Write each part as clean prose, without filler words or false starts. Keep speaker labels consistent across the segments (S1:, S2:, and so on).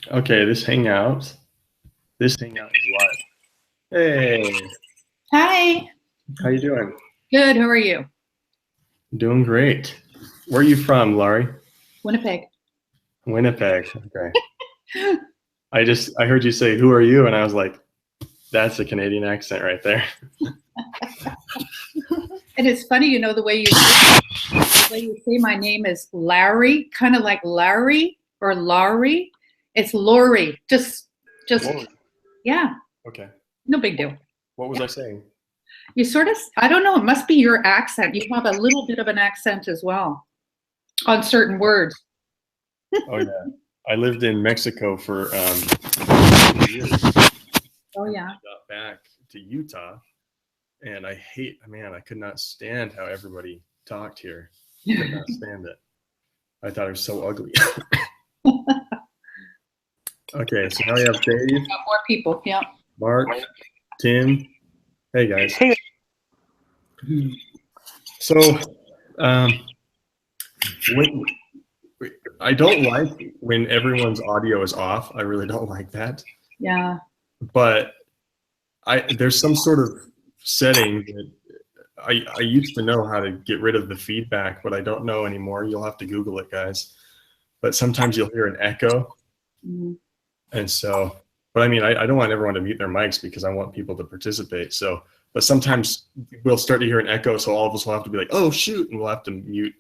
S1: Okay, this hangout is live. Hey,
S2: Hi.
S1: how you doing?
S2: Good. How are you?
S1: Doing great. Where are you from, Laurie?
S2: Winnipeg.
S1: Winnipeg. Okay. I heard you say, "Who are you?" and I was like, "That's a Canadian accent right there."
S2: And it's funny, the way you say my name is Larry, kind of like Larry or Laurie. It's Lori. Just
S1: Lori.
S2: yeah,
S1: Okay.
S2: no big deal.
S1: What was I saying?
S2: You sort of, I don't know, it must be your accent. You have a little bit of an accent as well on certain words.
S1: Oh yeah. I lived in Mexico for years.
S2: Oh yeah.
S1: I got back to Utah, and I could not stand how everybody talked here. Could not stand it. I thought it was so ugly. Okay, so now we have Dave,
S2: Got more people. Yeah.
S1: Mark, Tim. Hey guys. So, when, I don't like when everyone's audio is off. I really don't like that.
S2: Yeah.
S1: But there's some sort of setting that I used to know how to get rid of the feedback, but I don't know anymore. You'll have to Google it, guys. But sometimes you'll hear an echo.
S2: Mhm.
S1: And so, but I mean, I don't want everyone to mute their mics because I want people to participate. So, but sometimes we'll start to hear an echo. So all of us will have to be like, oh, shoot. And we'll have to mute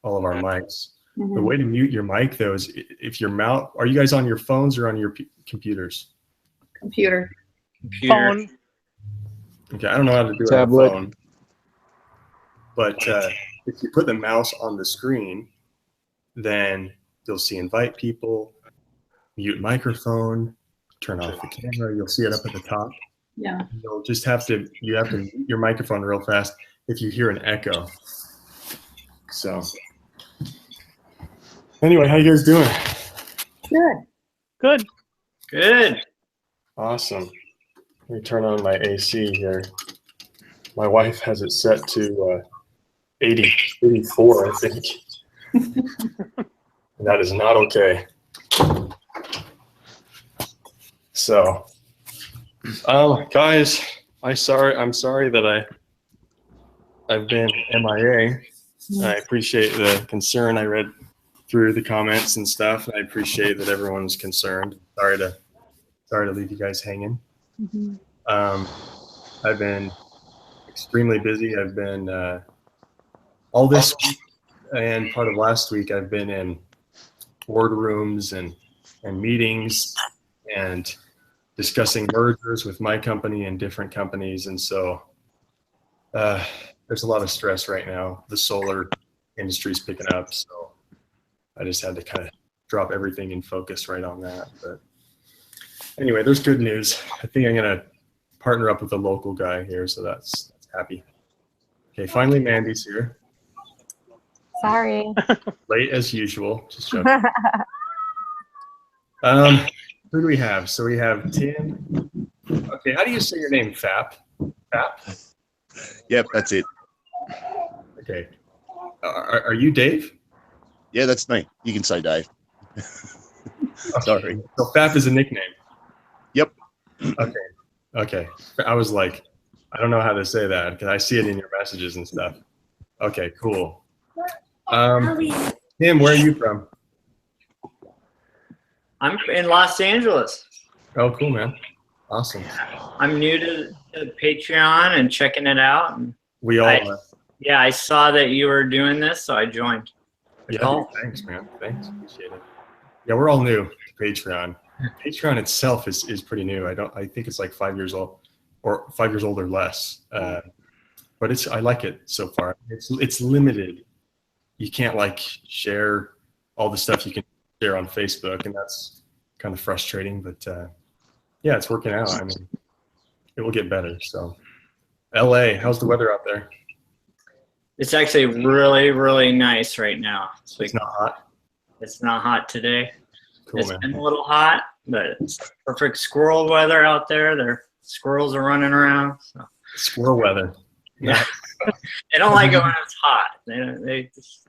S1: all of our mics. The way to mute your mic, though, is if your mouth, are you guys on your phones or on your computers?
S2: Computer.
S3: Phone.
S1: Okay, I don't know how to do it on a phone. But if you put the mouse on the screen, then you'll see invite people, mute microphone, turn off the camera. You'll see it up at the top.
S2: Yeah.
S1: You have to mute your microphone real fast if you hear an echo. So anyway, how you guys doing?
S3: Good.
S1: Awesome. Let me turn on my AC here. My wife has it set to 84, I think. And that is not okay. So, guys, I'm sorry that I've been MIA. I appreciate the concern. I read through the comments and stuff. I appreciate that everyone's concerned. Sorry to leave you guys hanging. I've been extremely busy. I've been all this week and part of last week. I've been in boardrooms and meetings and discussing mergers with my company and different companies, and so there's a lot of stress right now. The solar industry's picking up, so I just had to kind of drop everything and focus right on that. But anyway, there's good news. I think I'm gonna partner up with a local guy here, so that's happy. Okay, finally Mandy's here.
S4: Sorry.
S1: Late as usual. Just joking. Who do we have? So we have Tim. Okay, how do you say your name? Fap? Fap?
S5: Yep, that's it.
S1: Okay. Are you Dave?
S5: Yeah, that's me. You can say Dave. Sorry.
S1: So Fap is a nickname.
S5: Yep.
S1: Okay. I was like, I don't know how to say that because I see it in your messages and stuff. Okay, cool. Tim, where are you from?
S3: I'm in Los Angeles.
S1: Oh, cool, man. Awesome.
S3: I'm new to Patreon and checking it out. And
S1: We all are.
S3: yeah, I saw that you were doing this, so I joined.
S1: Yeah, thanks, man. Thanks. Appreciate it. Yeah, we're all new to Patreon. Patreon itself is pretty new. I think it's like 5 years old or 5 years old or less. But I like it so far. It's limited. You can't like share all the stuff you can share on Facebook, and that's kind of frustrating, but yeah, it's working out. I mean, it will get better. So LA, how's the weather out there?
S3: It's actually really, really nice right now.
S1: It's not hot?
S3: It's not hot today.
S1: Cool,
S3: It's
S1: man.
S3: been a little hot, but it's perfect squirrel weather out there. Their squirrels are running around. So.
S1: Squirrel weather.
S3: Yeah. They don't like it when it's hot. They just...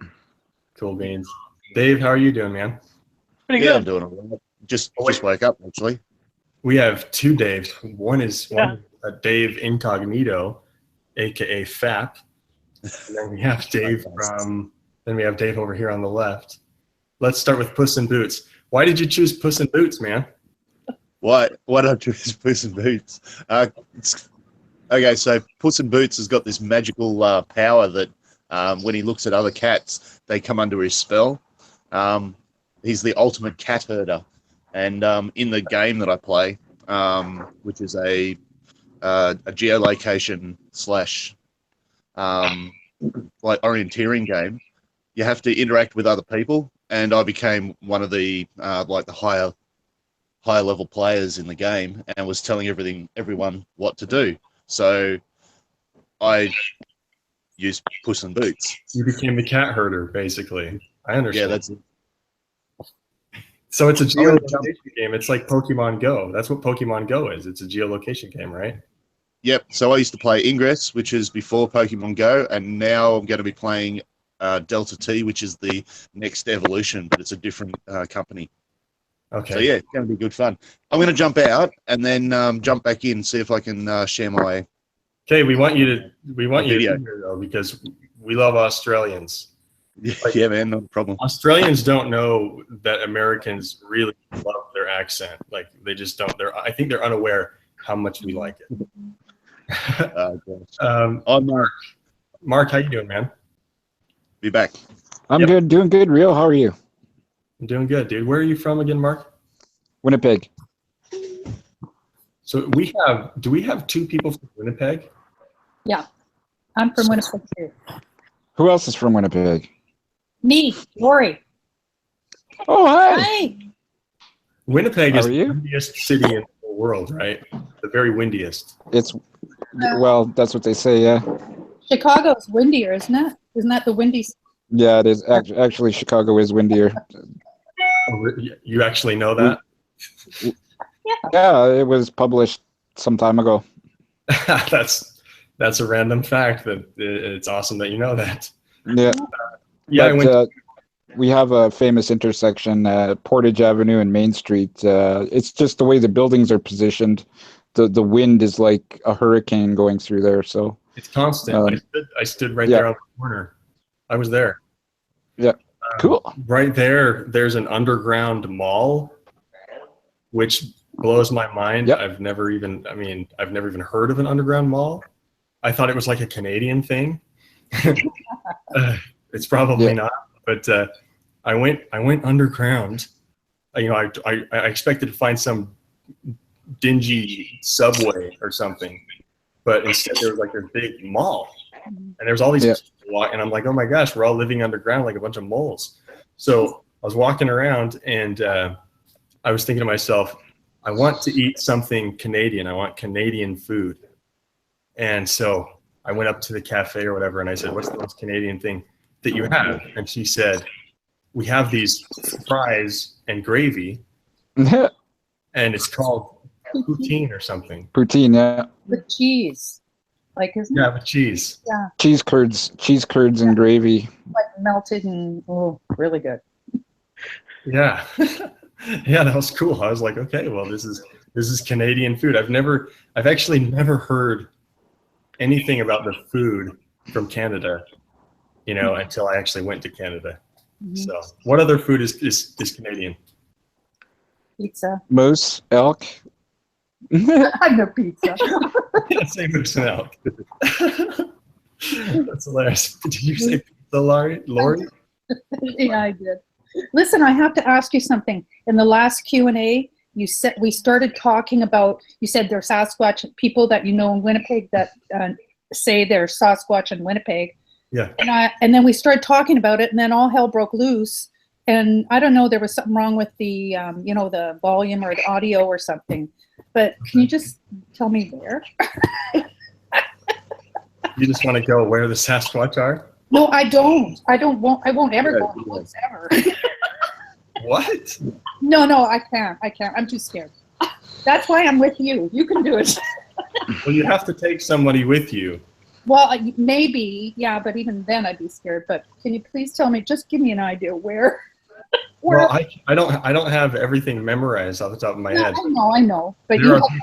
S1: Cool beans. Dave, how are you doing, man?
S5: Pretty good. I'm doing all right. Just
S1: Oh, wait.
S5: just woke up actually.
S1: We have two Daves. One is a Dave Incognito, aka FAP. And then we have Dave then we have Dave over here on the left. Let's start with Puss in Boots. Why did you choose Puss in Boots, man?
S5: Why did I choose Puss in Boots? Okay, so Puss in Boots has got this magical power that when he looks at other cats, they come under his spell. He's the ultimate cat herder. And in the game that I play, which is a geolocation slash like orienteering game, you have to interact with other people. And I became one of the like the higher level players in the game, and was telling everyone what to do. So I used Puss in Boots.
S1: You became the cat herder, basically. I understand.
S5: Yeah, that's it.
S1: So it's a geolocation game. It's like Pokemon Go. That's what Pokemon Go is. It's a geolocation game, right?
S5: Yep. So I used to play Ingress, which is before Pokemon Go, and now I'm going to be playing Delta T, which is the next evolution, but it's a different company.
S1: Okay.
S5: So yeah, it's going to be good fun. I'm going to jump out and then jump back in, see if I can share my.
S1: Okay, we want you to be
S5: Video.
S1: here though, because we love Australians.
S5: Yeah, man, no problem.
S1: Australians don't know that Americans really love their accent. Like they just don't. I think they're unaware how much we like it.
S5: Gosh. I'm Mark.
S1: Mark, how you doing, man?
S5: Be back.
S6: I'm
S1: Yep.
S6: good, doing good. Rio, how are you?
S1: I'm doing good, dude. Where are you from again, Mark?
S6: Winnipeg.
S1: So do we have two people from Winnipeg?
S7: Yeah, I'm from Winnipeg too.
S6: Who else is from Winnipeg?
S7: Me, Lori.
S6: Oh, hi.
S7: Hi.
S1: Winnipeg
S6: How
S1: is
S6: are
S1: the
S6: you?
S1: windiest city in the world, right? The very windiest.
S6: It's, well, that's what they say, yeah.
S7: Chicago's windier, isn't it? Isn't that the windy?
S6: Yeah, it is. Actually, Chicago is windier.
S1: You actually know that?
S6: Yeah, it was published some time ago.
S1: That's a random fact. That it's awesome that you know that.
S6: Yeah.
S1: Yeah, I
S6: but,
S1: went.
S6: we have a famous intersection, Portage Avenue and Main Street. It's just the way the buildings are positioned. The wind is like a hurricane going through there. So
S1: It's constant. I stood right
S6: yeah.
S1: there on the corner. I was there.
S6: Yeah. Cool.
S1: Right there, there's an underground mall, which blows my mind.
S6: Yep.
S1: I've never even heard of an underground mall. I thought it was like a Canadian thing. It's probably not, but I went underground. I expected to find some dingy subway or something, but instead there was like this big mall, and there was all these people, and I'm like, oh my gosh, we're all living underground like a bunch of moles. So I was walking around, and I was thinking to myself, I want to eat something Canadian. I want Canadian food. And so I went up to the cafe or whatever, and I said, what's the most Canadian thing that you have? And she said, we have these fries and gravy, and it's called poutine or something.
S6: Poutine, yeah.
S7: With cheese. Like, isn't
S1: Yeah,
S7: it
S1: with cheese.
S6: Cheese curds and gravy.
S7: like melted and really good.
S1: Yeah. Yeah, that was cool. I was like, okay, well, this is Canadian food. I've actually never heard anything about the food from Canada, until I actually went to Canada.
S7: Mhm.
S1: So what other food is Canadian?
S7: Pizza.
S6: Moose, elk.
S7: I know pizza.
S1: Say moose and elk. That's hilarious. Did you say pizza, Lori?
S7: Yeah, I did. Listen, I have to ask you something. In the last Q&A, you said we started talking about. You said there are Sasquatch people that in Winnipeg that say they're Sasquatch in Winnipeg.
S1: Yeah.
S7: And then we started talking about it, and then all hell broke loose. And I don't know, there was something wrong with the the volume or the audio or something. But can you just tell me where?
S1: You just want to go where the Sasquatch are?
S7: No, I don't. I won't ever go on the woods ever.
S1: What?
S7: No, I can't. I'm too scared. That's why I'm with you. You can do it.
S1: Well, you have to take somebody with you.
S7: Well, maybe, yeah, but even then I'd be scared. But can you please tell me, just give me an idea where?
S1: Well, I don't have everything memorized off the top of my head.
S7: I know. But
S1: There
S7: you
S1: are
S7: have,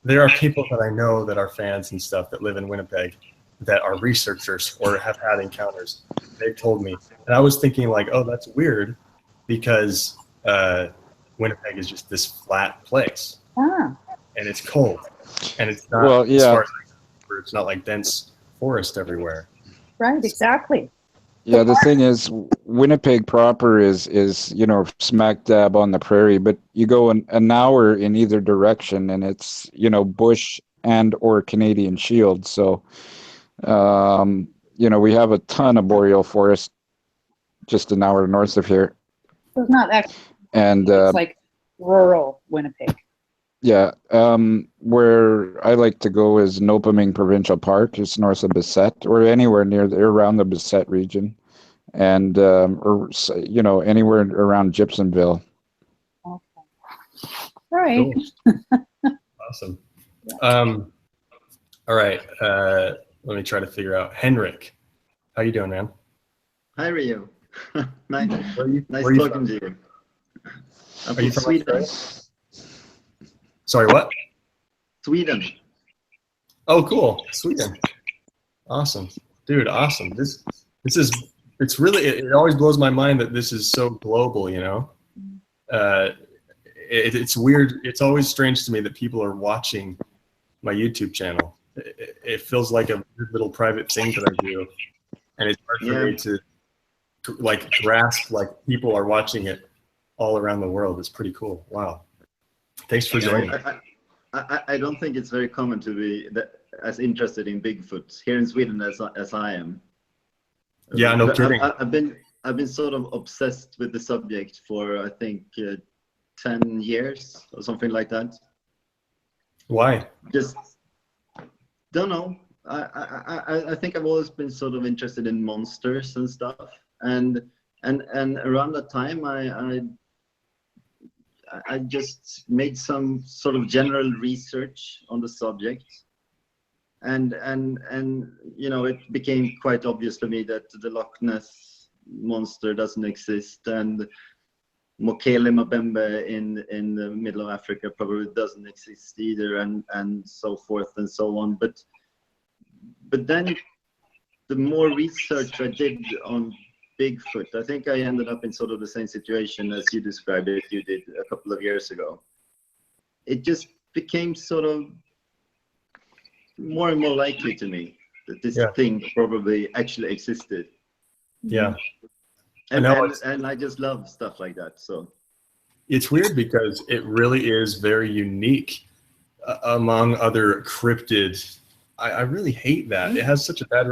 S1: There are people that I know that are fans and stuff that live in Winnipeg that are researchers or have had encounters. They've told me, and I was thinking like, oh, that's weird, because Winnipeg is just this flat place, and it's cold, and it's not.
S6: Well,
S1: As
S6: yeah.
S1: far as it's not like dense forest everywhere.
S7: right, exactly.
S6: Yeah, the thing is, Winnipeg proper is smack dab on the prairie, but you go an hour in either direction, and it's bush and or Canadian Shield. So, we have a ton of boreal forest just an hour north of here,
S7: So it's not actually,
S6: and
S7: it's like rural Winnipeg.
S6: yeah, where I like to go is Nopaming Provincial Park, just north of Bessette, or anywhere near around the Bessette region, and or anywhere around Gibsonville.
S7: Okay. All right.
S1: Cool. Awesome. All right. Let me try to figure out. Henrik, how you doing, man?
S8: Hi, Rio. nice
S1: Where are you
S8: talking
S1: from?
S8: to you. I'm
S1: Are you
S8: from
S1: from
S8: Sweden.
S1: Australia? Sorry, what?
S8: Sweden.
S1: Oh, cool. Sweden. Awesome. Dude, awesome. It's really, it always blows my mind that this is so global, It's weird. It's always strange to me that people are watching my YouTube channel. It feels like a weird little private thing that I do. And it's hard for me to like grasp, like people are watching it all around the world. It's pretty cool. Wow. Thanks for joining.
S8: I don't think it's very common to be as interested in Bigfoot here in Sweden as I am.
S1: Yeah, no
S8: But
S1: kidding.
S8: I've been sort of obsessed with the subject for I think 10 years or something like that.
S1: Why?
S8: Just don't know. I think I've always been sort of interested in monsters and stuff, and around that time I just made some sort of general research on the subject, and it became quite obvious to me that the Loch Ness monster doesn't exist, and Mokele Mabembe in the middle of Africa probably doesn't exist either, and so forth and so on. But then the more research I did on Bigfoot, I think I ended up in sort of the same situation as you described it, you did a couple of years ago. It just became sort of more and more likely to me that this thing probably actually existed.
S1: Yeah.
S8: And I just love stuff like that. So
S1: it's weird because it really is very unique among other cryptids. I really hate that. It has such a bad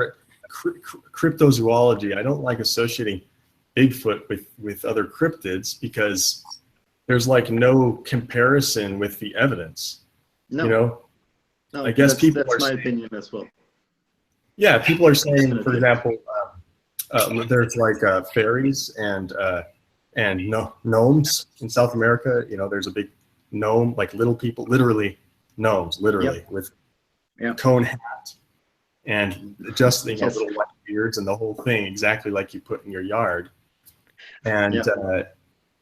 S1: cryptozoology. I don't like associating Bigfoot with other cryptids because there's like no comparison with the evidence.
S8: No,
S1: I guess people
S8: that's
S1: are
S8: my
S1: saying,
S8: opinion as well.
S1: Yeah, people are saying, for example, there's like fairies and gnomes in South America. There's a big gnome, like little people, literally gnomes, literally with cone hat and just little white beards and the whole thing, exactly like you put in your yard. And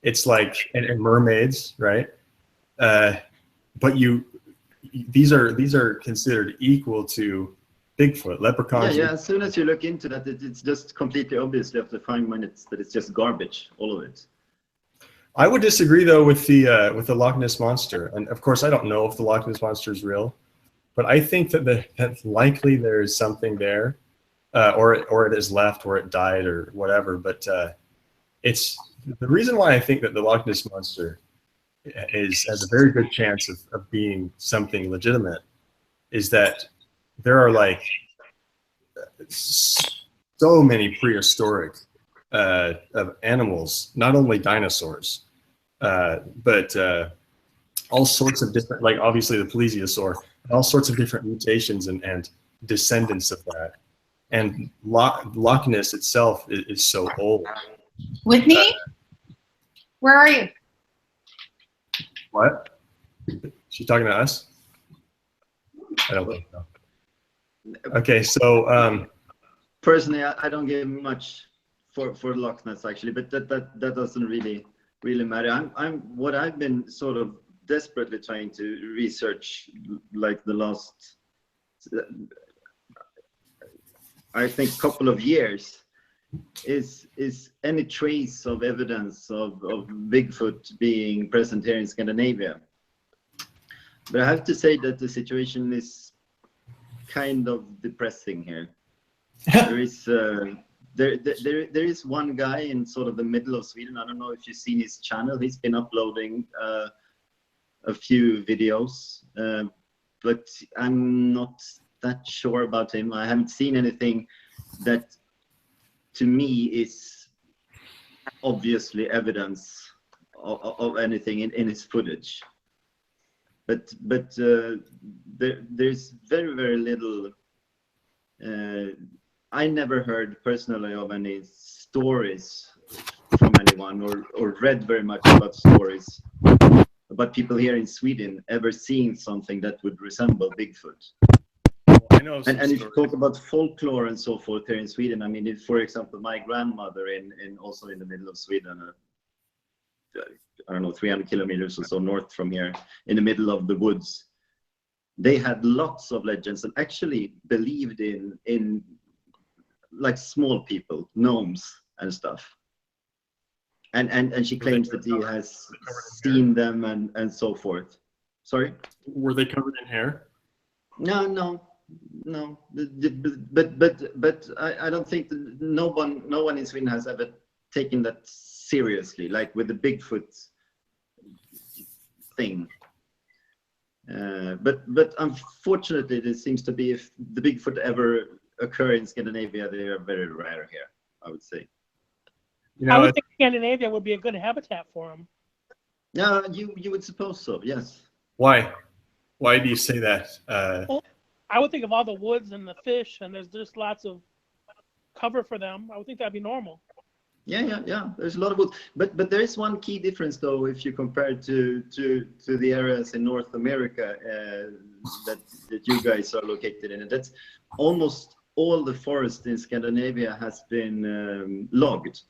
S1: it's like and mermaids, right? But these are considered equal to Bigfoot, leprechauns.
S8: Yeah. As soon as you look into that, it's just completely obvious. You have to find that it's just garbage, all of it.
S1: I would disagree though with the Loch Ness monster, and of course I don't know if the Loch Ness monster is real, but I think that likely there is something there, or it is left, or it died, or whatever. But it's the reason why I think that the Loch Ness monster has a very good chance of being something legitimate is that there are like so many prehistoric of animals, not only dinosaurs, but all sorts of different, like obviously the plesiosaur, all sorts of different mutations and descendants of that. And Loch Ness itself is so old.
S7: Whitney, where are you?
S1: What? She talking to us? I don't think so. Okay, so
S8: personally, I don't give much for Loch Ness actually, but that doesn't really matter. What I've been sort of desperately trying to research, like the last, I think, couple of years, is any trace of evidence of Bigfoot being present here in Scandinavia. But I have to say that the situation is kind of depressing here. There is there is one guy in sort of the middle of Sweden. I don't know if you've seen his channel. He's been uploading a few videos, but I'm not that sure about him. I haven't seen anything that to me is obviously evidence of anything in his footage. But there's very little. I never heard personally of any stories from anyone, or read very much about stories about people here in Sweden ever seeing something that would resemble Bigfoot.
S1: I know some
S8: And if you
S1: stories.
S8: talk about folklore and so forth here in Sweden, I mean, if, for example, my grandmother also in the middle of Sweden, I don't know, 300 kilometers or so north from here, in the middle of the woods, they had lots of legends and actually believed in like small people, gnomes and stuff. And she claims that he has seen them and so forth. Sorry?
S1: Were they covered in hair?
S8: No. But I don't think that no one in Sweden has ever taken that seriously, like with the Bigfoot thing. But unfortunately, there seems to be, if the Bigfoot ever occur in Scandinavia, they are very rare here, I would say.
S1: You
S9: I
S1: know,
S9: would think Scandinavia would be a good habitat for them.
S8: Yeah, you would suppose so. Yes.
S1: why? Why do you say that?
S9: I would think of all the woods and the fish, and there's just lots of cover for them. I would think that'd be normal.
S8: Yeah. There's a lot of wood, but there is one key difference though if you compare to the areas in North America that you guys are located in, and that's almost all the forest in Scandinavia has been logged.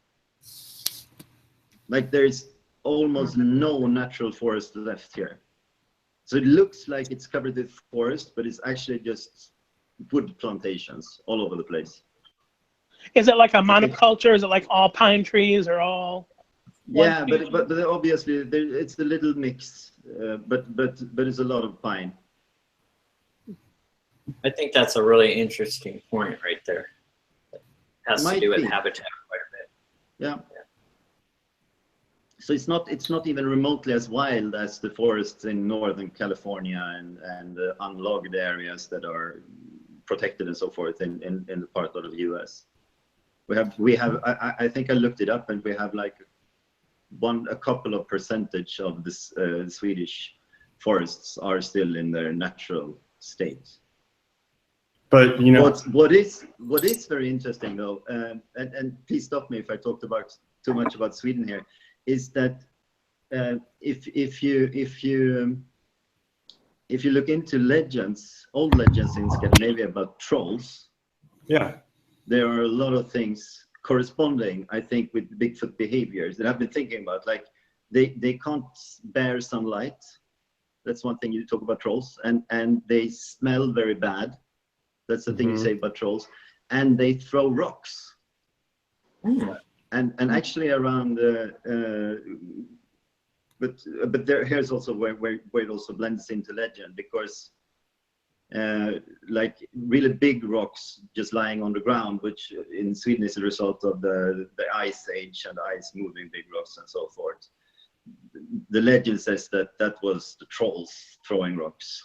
S8: Like there's almost no natural forest left here. So it looks like it's covered with forest, but it's actually just wood plantations all over the place.
S9: Is it like a monoculture? Is it like all pine trees or all?
S8: Yeah, but obviously it's the little mix, but it's a lot of pine.
S3: I think that's a really interesting point right there. It has to
S8: Might
S3: do with
S8: be.
S3: habitat quite a bit.
S8: Yeah. So it's not even remotely as wild as the forests in Northern California and unlogged areas that are protected and so forth in the part of the U.S. We have I think I looked it up, and we have like a couple of percentage of this Swedish forests are still in their natural state.
S1: But you know,
S8: What is very interesting though, and please stop me if I talked about too much about Sweden here, is that if you look into legends, old legends in Scandinavia about trolls,
S1: yeah,
S8: there are a lot of things corresponding, I think, with Bigfoot behaviors that I've been thinking about. Like they can't bear sunlight. That's one thing you talk about trolls, and they smell very bad. That's the thing you say about trolls, and they throw rocks. And actually around but here's also where it also blends into legend, because like really big rocks just lying on the ground, which in Sweden is a result of the ice age and ice moving big rocks and so forth. The legend says that was the trolls throwing rocks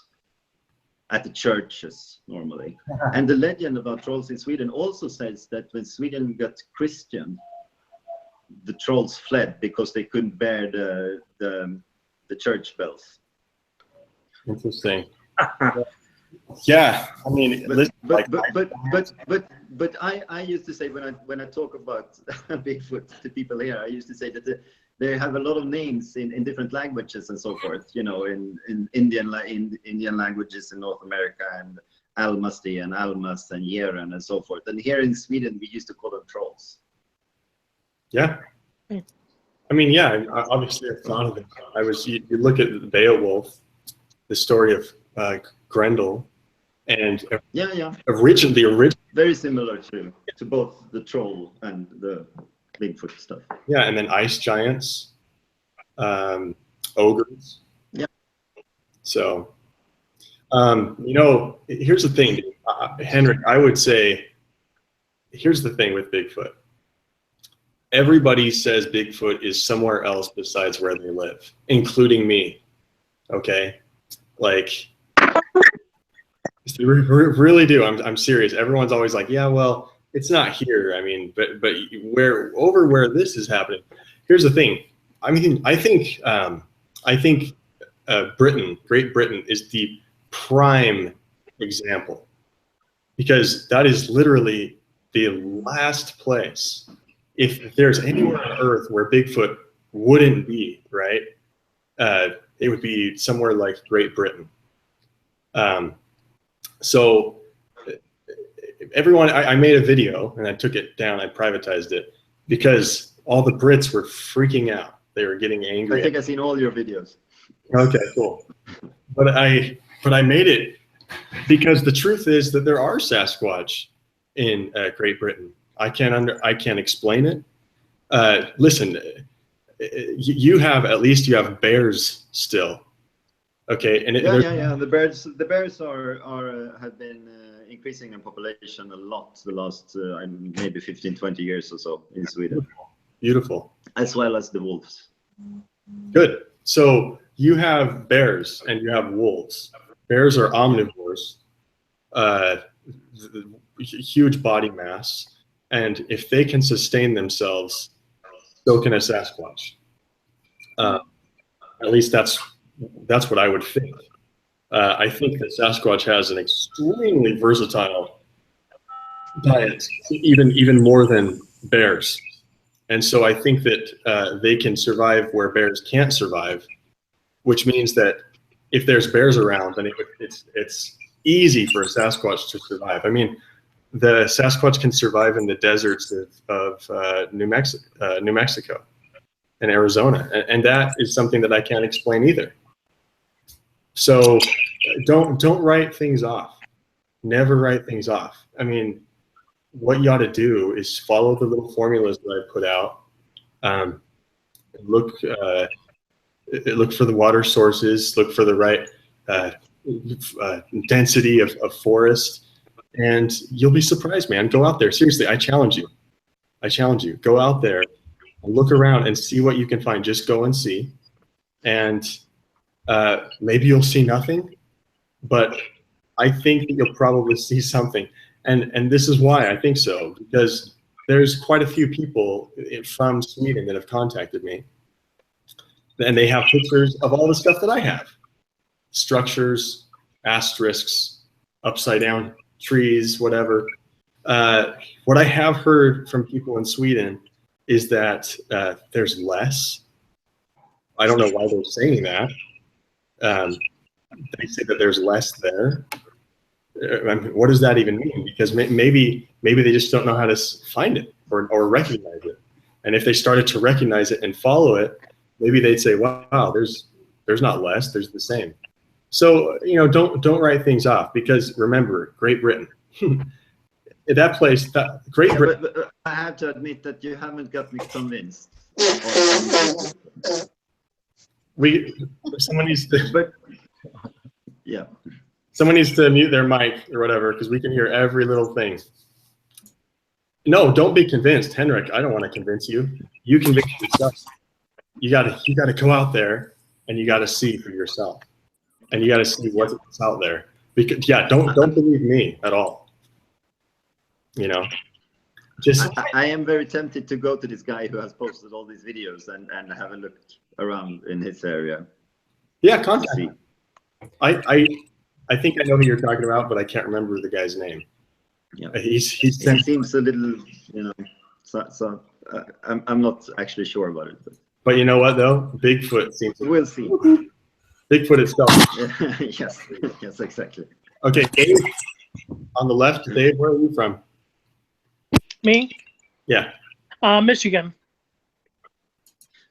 S8: at the churches normally. And the legend about trolls in Sweden also says that when Sweden got Christian, the trolls fled because they couldn't bear the church bells.
S1: interesting. Yeah, I mean,
S8: But I used to say when I talk about Bigfoot to people here, I used to say that they have a lot of names in different languages and so forth. You know, in Indian languages in North America, and Almasti and Almas and Jeren and so forth. And here in Sweden, we used to call them trolls.
S1: Yeah. I mean, yeah, obviously I've thought of it. You look at Beowulf, the story of Grendel, and
S8: Yeah.
S1: the original.
S8: Very similar to both the troll and the Bigfoot stuff.
S1: Yeah, and then ice giants, ogres.
S8: Yeah.
S1: So, here's the thing, Henrik. I would say, here's the thing with Bigfoot. Everybody says Bigfoot is somewhere else besides where they live, including me. Okay, like, they really do. I'm serious. Everyone's always like, yeah, well, it's not here. I mean, but where this is happening. Here's the thing. I mean, I think Great Britain is the prime example, because that is literally the last place. If there's anywhere on Earth where Bigfoot wouldn't be, right? It would be somewhere like Great Britain. So everyone, I made a video and I took it down. I privatized it because all the Brits were freaking out. They were getting angry.
S8: I think I've seen all your videos.
S1: Okay, cool. But I made it because the truth is that there are Sasquatch in Great Britain. I can't explain it. Listen, you have bears still. Okay, and
S8: yeah. The bears have been increasing in population a lot the last maybe 15, 20 years or so in Sweden.
S1: Beautiful.
S8: As well as the wolves.
S1: Good. So you have bears and you have wolves. Bears are omnivores, huge body mass, and if they can sustain themselves, so can a Sasquatch. At least that's what I would think. I think that Sasquatch has an extremely versatile diet, even more than bears. And so I think that they can survive where bears can't survive, which means that if there's bears around, then it's easy for a Sasquatch to survive. I mean, the Sasquatch can survive in the deserts of New Mexico and Arizona, and that is something that I can't explain either. So don't write things off. Never write things off. I mean, what you ought to do is follow the little formulas that I put out. Look for the water sources. Look for the right density of forest, and you'll be surprised, man. Go out there. Seriously, I challenge you. Go out there and look around and see what you can find. Just go and see, and maybe you'll see nothing, but I think that you'll probably see something. And this is why I think so, because there's quite a few people from Sweden that have contacted me, and they have pictures of all the stuff that I have. Structures, asterisks, upside down trees, whatever. What I have heard from people in Sweden is that there's less. I don't know why they're saying that. They say that there's less there. I mean, what does that even mean? Because maybe they just don't know how to find it or recognize it. And if they started to recognize it and follow it, maybe they'd say, "Wow, there's not less. There's the same." So don't write things off, because remember, Great Britain, that place, Great Britain.
S8: But I have to admit that you haven't got me convinced.
S1: Someone needs to.
S8: But, yeah.
S1: Someone needs to mute their mic or whatever, because we can hear every little thing. No, don't be convinced, Henrik. I don't want to convince you. You convince yourself. You gotta go out there and you gotta see for yourself, and you gotta see what's out there. Because don't believe me at all. Just
S8: I am very tempted to go to this guy who has posted all these videos and have a look around in his area.
S1: Yeah, contact me. I think I know who you're talking about, but I can't remember the guy's name.
S8: Yeah,
S1: he
S8: seems a little, So I'm not actually sure about it.
S1: But you know what though? Bigfoot seems.
S8: We'll see.
S1: Bigfoot itself.
S8: Yes, exactly.
S1: Okay, Dave, on the left. Dave, where are you from?
S9: Me?
S1: Yeah.
S9: Michigan.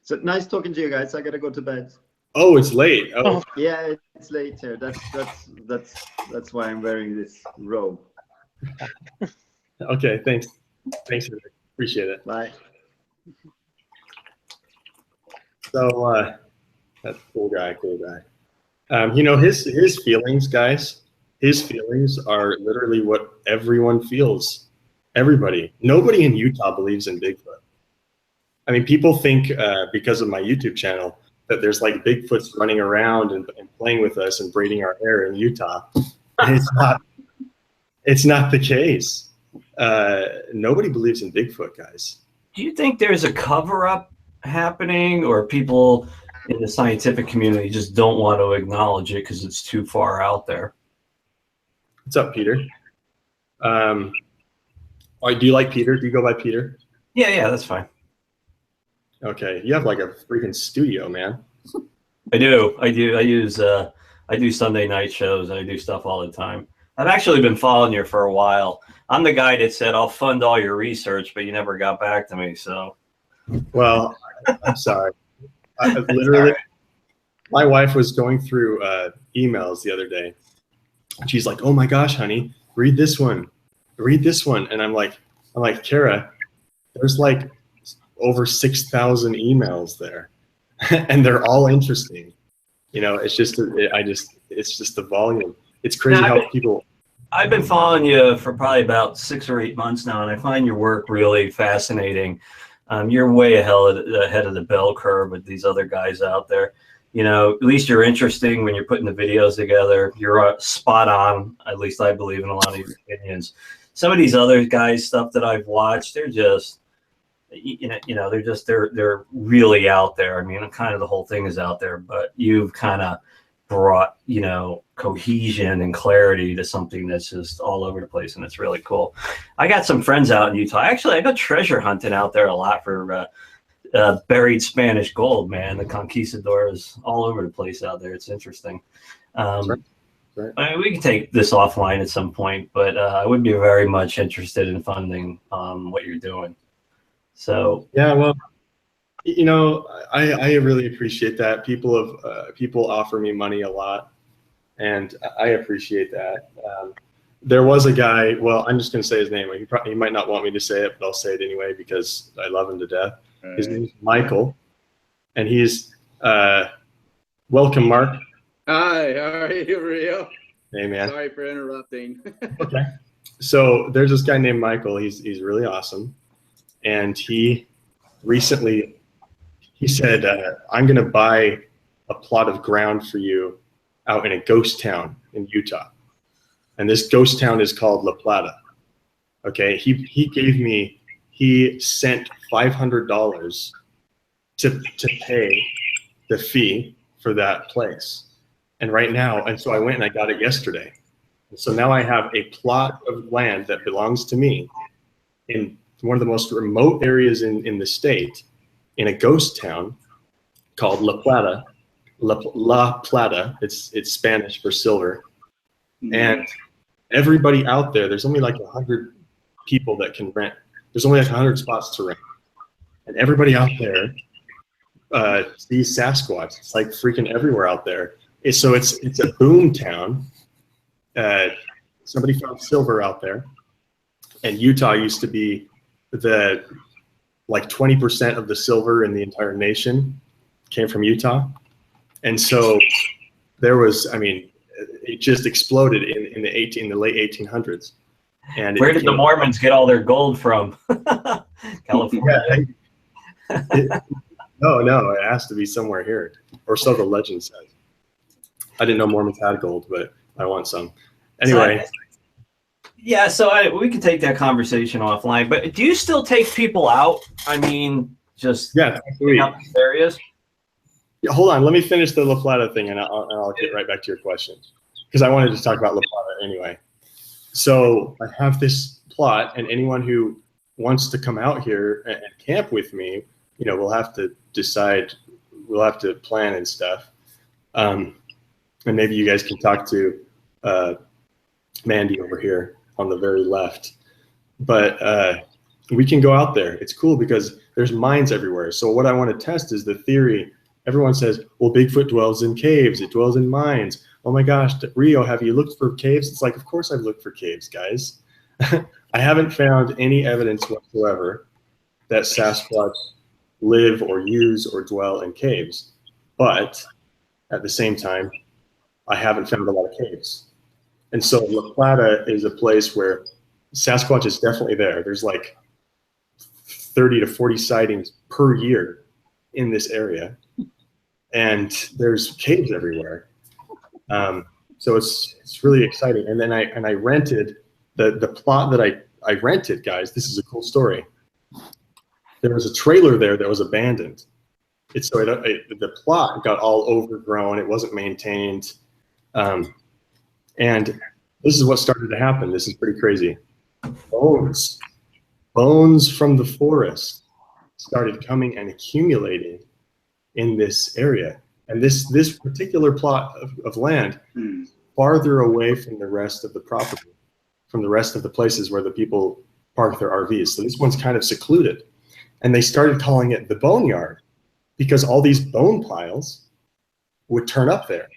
S8: So nice talking to you guys. I gotta go to bed.
S1: Oh, it's late. Oh,
S8: Yeah, it's late here. That's why I'm wearing this robe.
S1: okay. Thanks. Thanks, Eric. Appreciate it.
S8: Bye.
S1: So that's cool guy. You know, his feelings, guys. His feelings are literally what everyone feels. Everybody. Nobody in Utah believes in Bigfoot. I mean, people think because of my YouTube channel that there's like Bigfoots running around and playing with us and braiding our hair in Utah. And it's not the case. Nobody believes in Bigfoot, guys.
S10: Do you think there's a cover-up happening, or people in the scientific community just don't want to acknowledge it because it's too far out there?
S1: What's up, Peter? Do you like Peter? Do you go by Peter?
S10: Yeah, that's fine.
S1: Okay, you have like a freaking studio, man.
S10: I do. I do Sunday night shows, and I do stuff all the time. I've actually been following you for a while. I'm the guy that said I'll fund all your research, but you never got back to me. So,
S1: well, I'm sorry. Literally, my wife was going through emails the other day. She's like, "Oh my gosh, honey, read this one, and I'm like, Kara, there's like over 6,000 emails there, and they're all interesting. You know, it's just the volume. It's crazy how people.
S10: I've been following you for probably about 6 or 8 months now, and I find your work really fascinating. You're way ahead of the bell curve with these other guys out there. You know, at least you're interesting when you're putting the videos together. You're spot on. At least I believe in a lot of your opinions. Some of these other guys' stuff that I've watched, they're just, they're really out there. I mean, kind of the whole thing is out there, but you've kind of brought, cohesion and clarity to something that's just all over the place, and it's really cool. I got some friends out in Utah. Actually, I go treasure hunting out there a lot for buried Spanish gold, man. The conquistadors all over the place out there. It's interesting. Right. I mean, we can take this offline at some point, but I would be very much interested in funding what you're doing. So
S1: yeah, well, I really appreciate that. People offer me money a lot, and I appreciate that. There was a guy. Well, I'm just going to say his name. He might not want me to say it, but I'll say it anyway because I love him to death. His name is Michael, and he's welcome, Mark.
S11: Hi, how are you, Rio?
S1: Hey, man.
S11: Sorry for interrupting.
S1: Okay. So there's this guy named Michael. He's really awesome, and he recently said, "I'm going to buy a plot of ground for you out in a ghost town in Utah, and this ghost town is called La Plata." Okay, he sent $500 to pay the fee for that place. And right now, and so I went and I got it yesterday. And so now I have a plot of land that belongs to me in one of the most remote areas in the state, in a ghost town called La Plata. La Plata, it's Spanish for silver. And everybody out there, there's only like 100 people that can rent. There's only like 100 spots to rent. And everybody out there sees Sasquatch. It's like freaking everywhere out there. So it's a boom town. Somebody found silver out there. And Utah used to be like 20% of the silver in the entire nation came from Utah. And so there was, it just exploded in the late 1800s. And
S10: where did the Mormons get all their gold from? California.
S1: No, it has to be somewhere here, or so the legend says. I didn't know Mormons had gold, but I want some. Anyway.
S10: So we can take that conversation offline. But do you still take people out? I mean, just out these areas.
S1: Yeah, hold on. Let me finish the La Plata thing, and I'll get right back to your question, because I wanted to talk about La Plata anyway. So I have this plot, and anyone who wants to come out here and camp with me, we'll have to decide. We'll have to plan and stuff. And maybe you guys can talk to Mandy over here on the very left. But we can go out there. It's cool because there's mines everywhere. So what I want to test is the theory. Everyone says, well, Bigfoot dwells in caves. It dwells in mines. Oh my gosh, Rio, have you looked for caves? It's like, of course I've looked for caves, guys. I haven't found any evidence whatsoever that Sasquatch live or use or dwell in caves. But at the same time, I haven't found a lot of caves. And so La Plata is a place where Sasquatch is definitely there. There's like 30 to 40 sightings per year in this area. And there's caves everywhere. So it's really exciting. And then I rented the plot that I rented, guys. This is a cool story. There was a trailer there that was abandoned. The plot got all overgrown. It wasn't maintained. And this is what started to happen. This is pretty crazy. Bones from the forest started coming and accumulating in this area. And this particular plot of land, farther away from the rest of the property, from the rest of the places where the people park their RVs. So this one's kind of secluded. And they started calling it the Boneyard because all these bone piles would turn up there.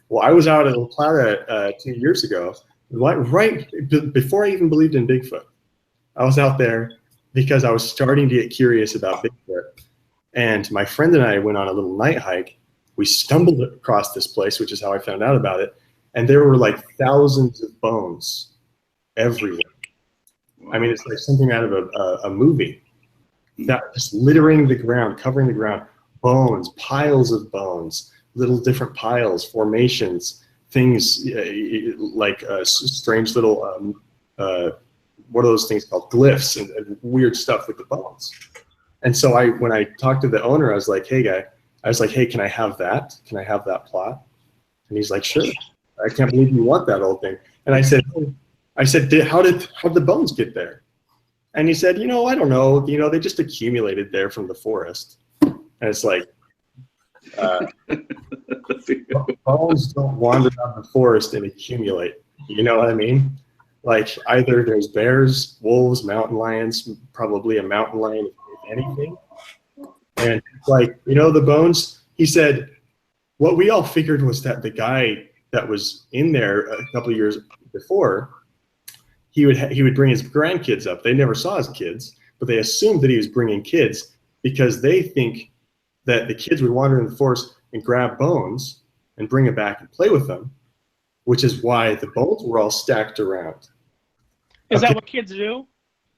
S1: Well, I was out at La Plata 2 years ago, right before I even believed in Bigfoot. I was out there because I was starting to get curious about Bigfoot. And my friend and I went on a little night hike. We stumbled across this place, which is how I found out about it. And there were like thousands of bones everywhere. I mean, it's like something out of a movie. That just littering the ground, covering the ground, bones, piles of bones, little different piles, formations, things like strange little, what are those things called? Glyphs and weird stuff with the bones. And so when I talked to the owner, I was like, hey, can I have that? Can I have that plot? And he's like, sure. I can't believe you want that old thing. And I said, how did the bones get there? And he said, I don't know. They just accumulated there from the forest. And it's like, bones don't wander out the forest and accumulate. You know what I mean? Like either there's bears, wolves, mountain lions, probably a mountain lion, if anything. And it's like, the bones, he said, what we all figured was that the guy that was in there a couple of years before, he would bring his grandkids up. They never saw his kids, but they assumed that he was bringing kids because they think that the kids would wander in the forest and grab bones and bring it back and play with them, which is why the bones were all stacked around.
S9: Is that what kids do?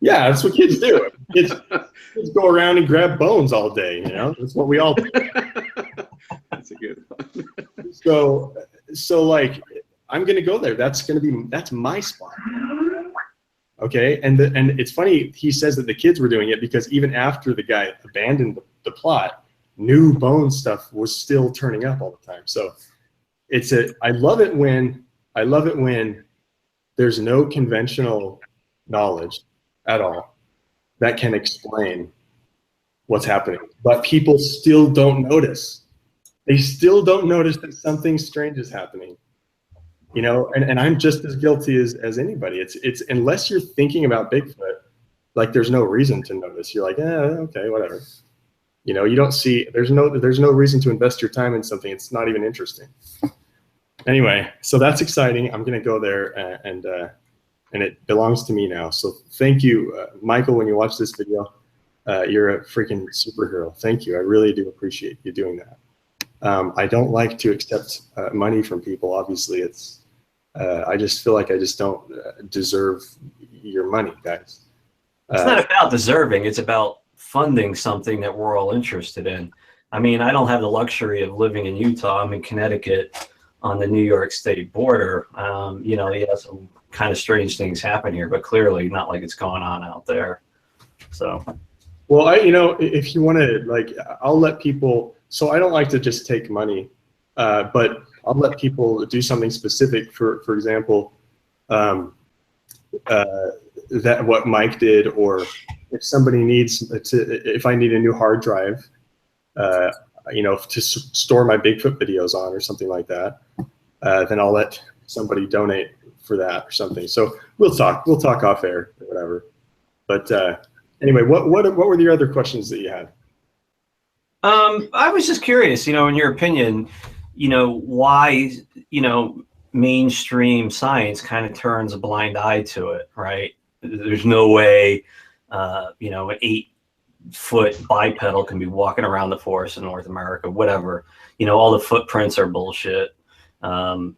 S1: Yeah, that's what kids do. Kids go around and grab bones all day, That's what we all do.
S11: That's a good one.
S1: So like, I'm going to go there. That's my spot. Okay, and it's funny, he says that the kids were doing it because even after the guy abandoned the plot, new bone stuff was still turning up all the time. So I love it when there's no conventional knowledge at all that can explain what's happening, but people still don't notice. They still don't notice that something strange is happening. And I'm just as guilty as anybody. It's unless you're thinking about Bigfoot, like there's no reason to notice. You're like, okay, whatever. You don't see. There's no reason to invest your time in something. It's not even interesting. Anyway, so that's exciting. I'm gonna go there and it belongs to me now. So thank you, Michael. When you watch this video, you're a freaking superhero. Thank you. I really do appreciate you doing that. I don't like to accept money from people. Obviously, I just feel like I just don't deserve your money, guys.
S10: It's not about deserving. It's about funding something that we're all interested in. I mean, I don't have the luxury of living in Utah. I'm in Connecticut on the New York State border. Some kind of strange things happen here, but clearly not like it's going on out there. So.
S1: Well, if you want to, I'll let people. So I don't like to just take money, but I'll let people do something specific. For example, that what Mike did, or if somebody needs if I need a new hard drive, to store my Bigfoot videos on or something like that, then I'll let somebody donate for that or something. So we'll talk off air or whatever. But Anyway, what were the other questions that you had?
S10: I was just curious, in your opinion, why, mainstream science kind of turns a blind eye to it, right? There's no way, an 8-foot bipedal can be walking around the forest in North America, whatever. All the footprints are bullshit, and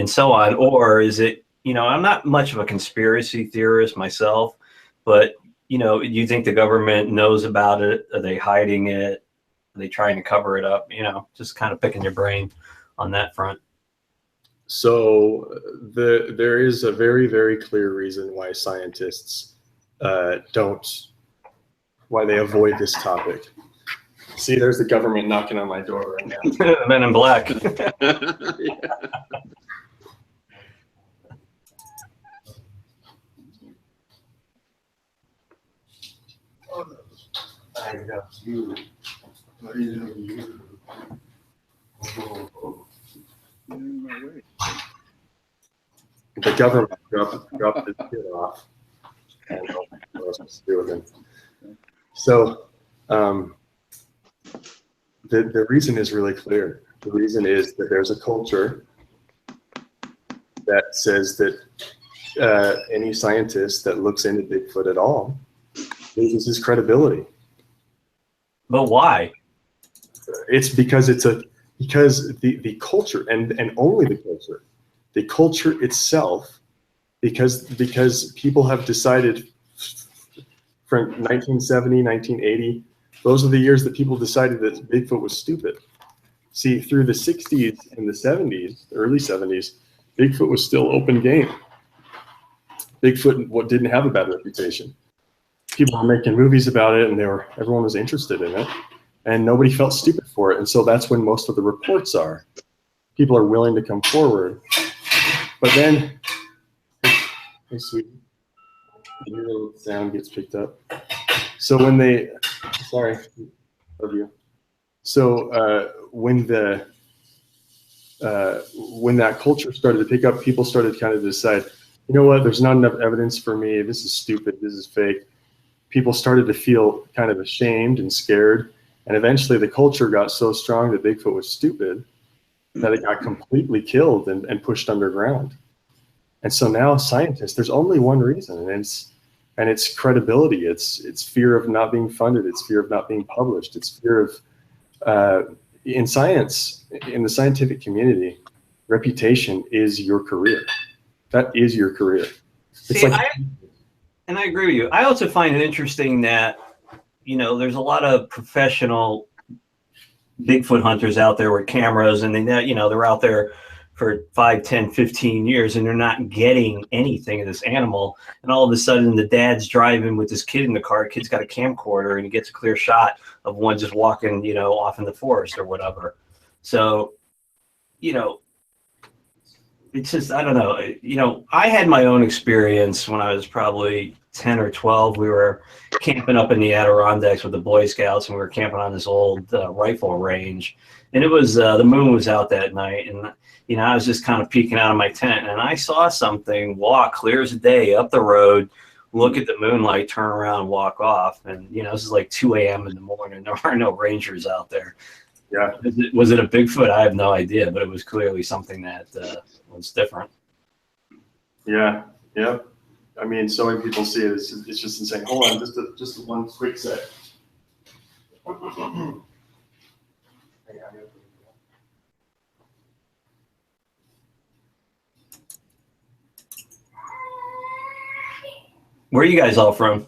S10: so on. Or is it, I'm not much of a conspiracy theorist myself, but you think the government knows about it? Are they hiding it? Are they trying to cover it up? Just kind of picking your brain on that front.
S1: So there is a very, very clear reason why scientists why they avoid this topic. See, there's the government knocking on my door right now.
S10: The Men in Black.
S11: Yeah.
S1: The government dropped the kid off. I don't know what else to do with him. So the reason is really clear. The reason is that there's a culture that says that any scientist that looks into Bigfoot at all loses his credibility.
S10: But why?
S1: It's because because the culture and only the culture itself, because people have decided from 1970, 1980, those are the years that people decided that Bigfoot was stupid. See, through the 60s and the 70s, the early 70s, Bigfoot was still open game. Bigfoot didn't have a bad reputation. People were making movies about it, and everyone was interested in it, and nobody felt stupid for it. And so that's when most of the reports are. People are willing to come forward. But then, hey, sweetie, your little sound gets picked up. So when sorry, love you. So when that culture started to pick up, people started kind of decide, you know what, there's not enough evidence for me. This is stupid. This is fake. People started to feel kind of ashamed and scared. And eventually the culture got so strong that Bigfoot was stupid that it got completely killed and pushed underground. And so now scientists, there's only one reason, and it's credibility. It's fear of not being funded. It's fear of not being published. It's fear of, in science, in the scientific community, reputation is your career. That is your career. It's
S10: And I agree with you. I also find it interesting that, there's a lot of professional Bigfoot hunters out there with cameras, and they're out there for 5, 10, 15 years, and they're not getting anything of this animal. And all of a sudden, the dad's driving with his kid in the car. Kid's got a camcorder, and he gets a clear shot of one just walking, off in the forest or whatever. So, it's just, I don't know. I had my own experience when I was probably 10 or 12. We were camping up in the Adirondacks with the Boy Scouts, and we were camping on this old rifle range. And it was, the moon was out that night, and, I was just kind of peeking out of my tent, and I saw something walk clear as a day up the road, look at the moonlight, turn around, walk off. And, this is like 2 a.m. in the morning. There are no rangers out there.
S1: Yeah.
S10: Was it a Bigfoot? I have no idea, but it was clearly something that was different.
S1: Yeah. Yep. I mean, so many people see it. It's just insane. Hold on, just one quick sec.
S10: Where are you guys all from?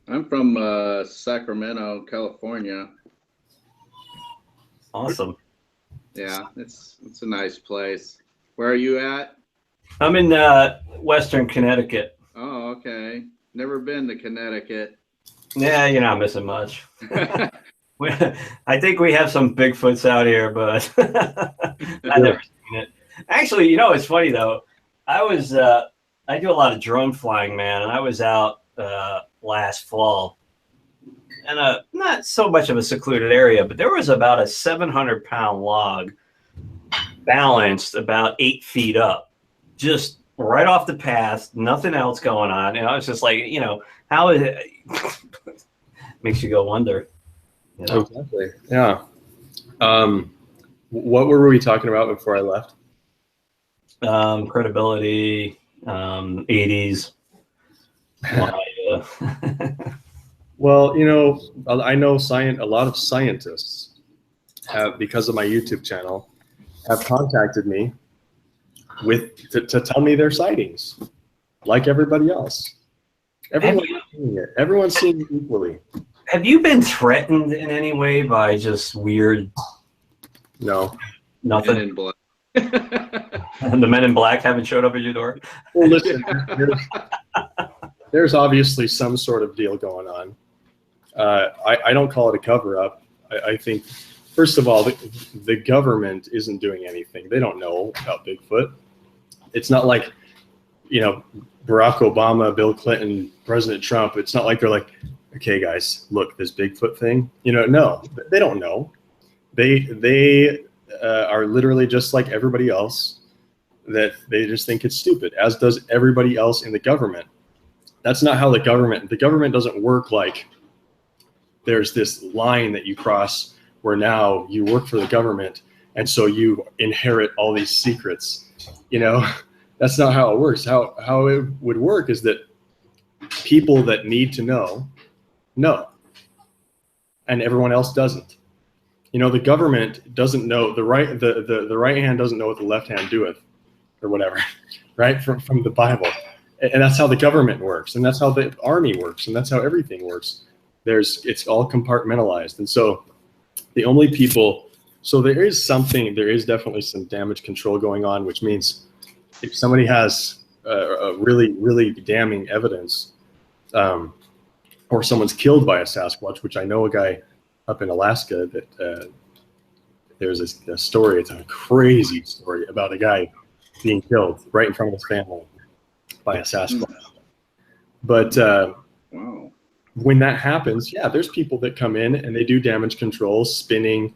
S11: I'm from Sacramento, California.
S10: Awesome.
S11: Yeah, it's a nice place. Where are you at?
S10: I'm in Western Connecticut.
S11: Oh, okay. Never been to Connecticut.
S10: Yeah, you're not missing much. I think we have some Bigfoots out here, but I've never seen it. Actually, it's funny though. I do a lot of drone flying, man, and I was out last fall in not so much of a secluded area, but there was about a 700-pound log balanced about 8 feet up, just right off the past, nothing else going on. And I was just like, you know, how is it? Makes you go wonder. You know?
S1: Exactly. Yeah. What were we talking about before I left?
S10: Credibility, 80s.
S1: Well, you know, I know a lot of scientists have, because of my YouTube channel, have contacted me to tell me their sightings, like everybody else. Everyone's seeing it. Everyone's seeing it equally.
S10: Have you been threatened in any way by just weird?
S1: No.
S10: Nothing.
S11: Men in Black.
S10: The Men in Black haven't showed up at your door?
S1: Well, listen, there's obviously some sort of deal going on. I don't call it a cover-up. I think, first of all, the government isn't doing anything. They don't know about Bigfoot. It's not like, you know, Barack Obama, Bill Clinton, President Trump. It's not like they're like, okay, guys, look, this Bigfoot thing. You know, no, they don't know. They are literally just like everybody else, that they just think it's stupid, as does everybody else in the government. That's not how the government doesn't work like there's this line that you cross where now you work for the government and so you inherit all these secrets. You know, that's not how it works. How it would work is that people that need to know, and everyone else doesn't. You know, the government doesn't know, the right hand doesn't know what the left hand doeth, or whatever, right? From the Bible. And that's how the government works, and that's how the army works, and that's how everything works. It's all compartmentalized. And so the only people, so there is definitely some damage control going on, which means if somebody has a really, really damning evidence, or someone's killed by a Sasquatch, which I know a guy up in Alaska that there's a story, it's a crazy story about a guy being killed right in front of his family by a Sasquatch. But
S11: Wow.
S1: when that happens, yeah, there's people that come in and they do damage control, spinning,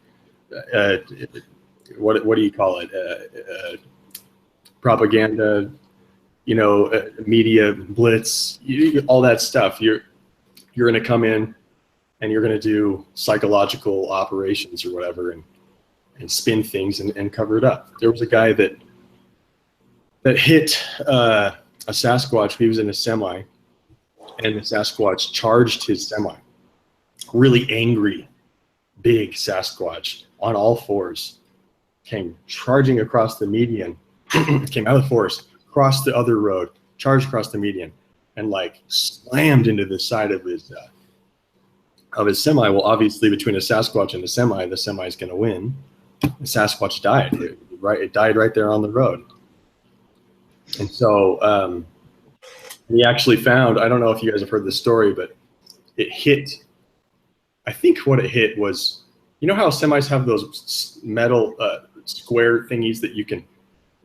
S1: what do you call it? Propaganda, you know, media blitz, all that stuff. You're going to come in and you're going to do psychological operations or whatever, and spin things and cover it up. There was a guy that hit a Sasquatch. He was in a semi, and the Sasquatch charged his semi. Really angry, big Sasquatch on all fours, came charging across the median, came out of the forest, crossed the other road, charged across the median, and like slammed into the side of his semi. Well, obviously between a Sasquatch and the semi is going to win. The Sasquatch died. It died right there on the road. And so he actually found, I don't know if you guys have heard this story, but it hit, I think what it hit was, you know how semis have those metal square thingies that you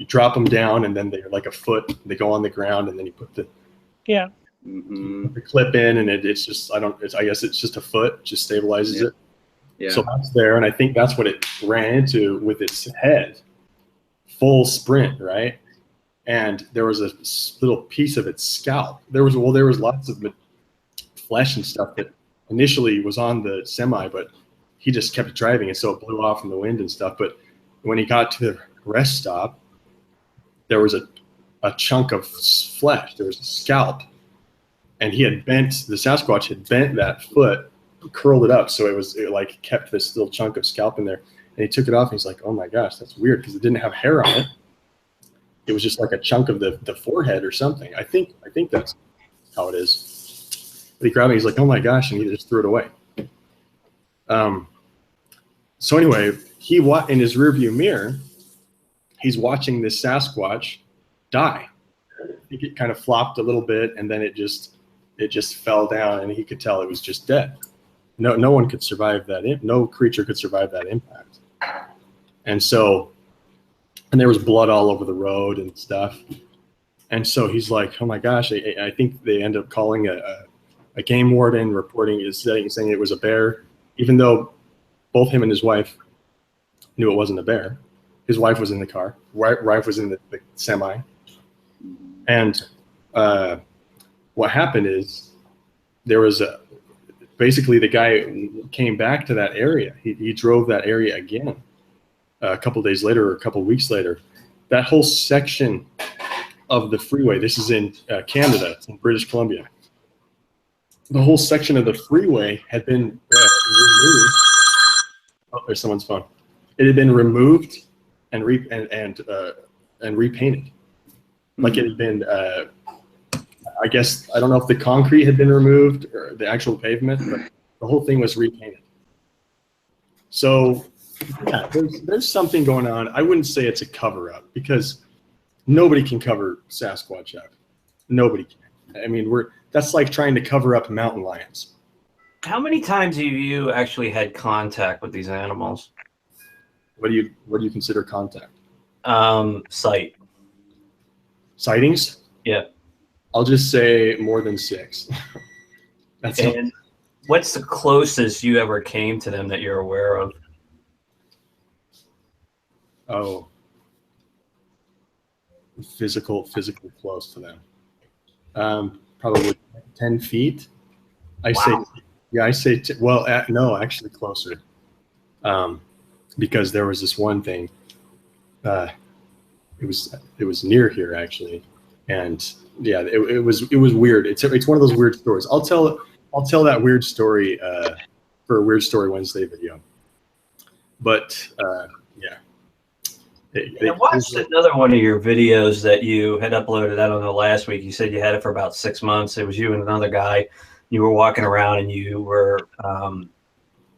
S1: drop them down and then they're like a foot, they go on the ground, and then you put the clip in, and it's just, I guess it's just a foot, just stabilizes it.
S11: Yeah.
S1: So that's there, and I think that's what it ran into with its head. Full sprint, right? And there was a little piece of its scalp. There was lots of flesh and stuff that initially was on the semi, but he just kept driving, and so it blew off in the wind and stuff. But when he got to the rest stop, there was a chunk of flesh. There was a scalp, and the Sasquatch had bent that foot, curled it up, so it like kept this little chunk of scalp in there. And he took it off, and he's like, "Oh my gosh, that's weird," because it didn't have hair on it. It was just like a chunk of the forehead or something. I think that's how it is. But he grabbed it. He's like, "Oh my gosh," and he just threw it away. So anyway, in his rearview mirror, he's watching this Sasquatch die. I think it kind of flopped a little bit, and then it just fell down, and he could tell it was just dead. No one could survive that. No creature could survive that impact. And so, and there was blood all over the road and stuff. And so he's like, "Oh my gosh!" I think they end up calling a game warden, reporting saying it was a bear, even though both him and his wife knew it wasn't a bear. His wife was in the car. Wife was in the semi. And what happened is there was basically the guy came back to that area. He drove that area again a couple days later or a couple weeks later. That whole section of the freeway, this is in Canada, it's in British Columbia. The whole section of the freeway had been removed. Oh, there's someone's phone. It had been removed and repainted. Like it had been, I guess, I don't know if the concrete had been removed or the actual pavement, but the whole thing was repainted. So yeah, there's something going on. I wouldn't say it's a cover up because nobody can cover Sasquatch up. Nobody can. I mean, that's like trying to cover up mountain lions.
S10: How many times have you actually had contact with these animals?
S1: What do you consider contact?
S10: Sight.
S1: Sightings?
S10: Yeah.
S1: I'll just say more than 6. That's
S10: and what's the closest you ever came to them that you're aware of?
S1: Oh, physical close to them. Probably 10 feet. I say, no, actually closer. Because there was this one thing. It was near here actually, and yeah, it was weird. It's one of those weird stories. I'll tell that weird story for a Weird Story Wednesday video. But yeah.
S10: I watched another one of your videos that you had uploaded, I don't know, last week. You said you had it for about 6 months. It was you and another guy. You were walking around and you were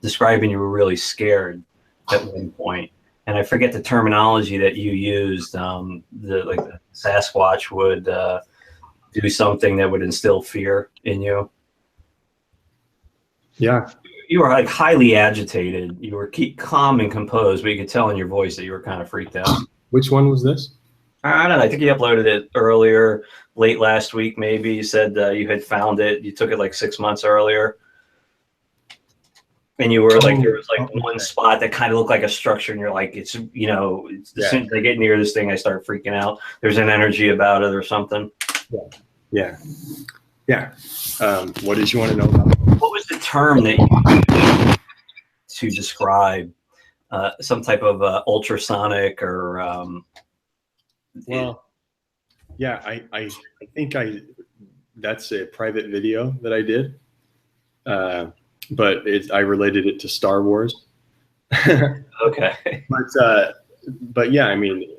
S10: describing you were really scared at one point. And I forget the terminology that you used. The Sasquatch would do something that would instill fear in you.
S1: Yeah.
S10: You were like highly agitated. You were calm and composed, but you could tell in your voice that you were kind of freaked out.
S1: Which one was this?
S10: I don't know. I think you uploaded it earlier, late last week, maybe. You said you had found it. You took it like 6 months earlier. And you were like, there was like one spot that kind of looked like a structure, and you're like, it's, as soon as I get near this thing, I start freaking out. There's an energy about it or something.
S1: Yeah. What did you want to know about?
S10: What was the term that you used to describe some type of ultrasonic or?
S1: Well, yeah, I think that's a private video that I did. But I related it to Star Wars.
S10: Okay.
S1: But yeah, I mean,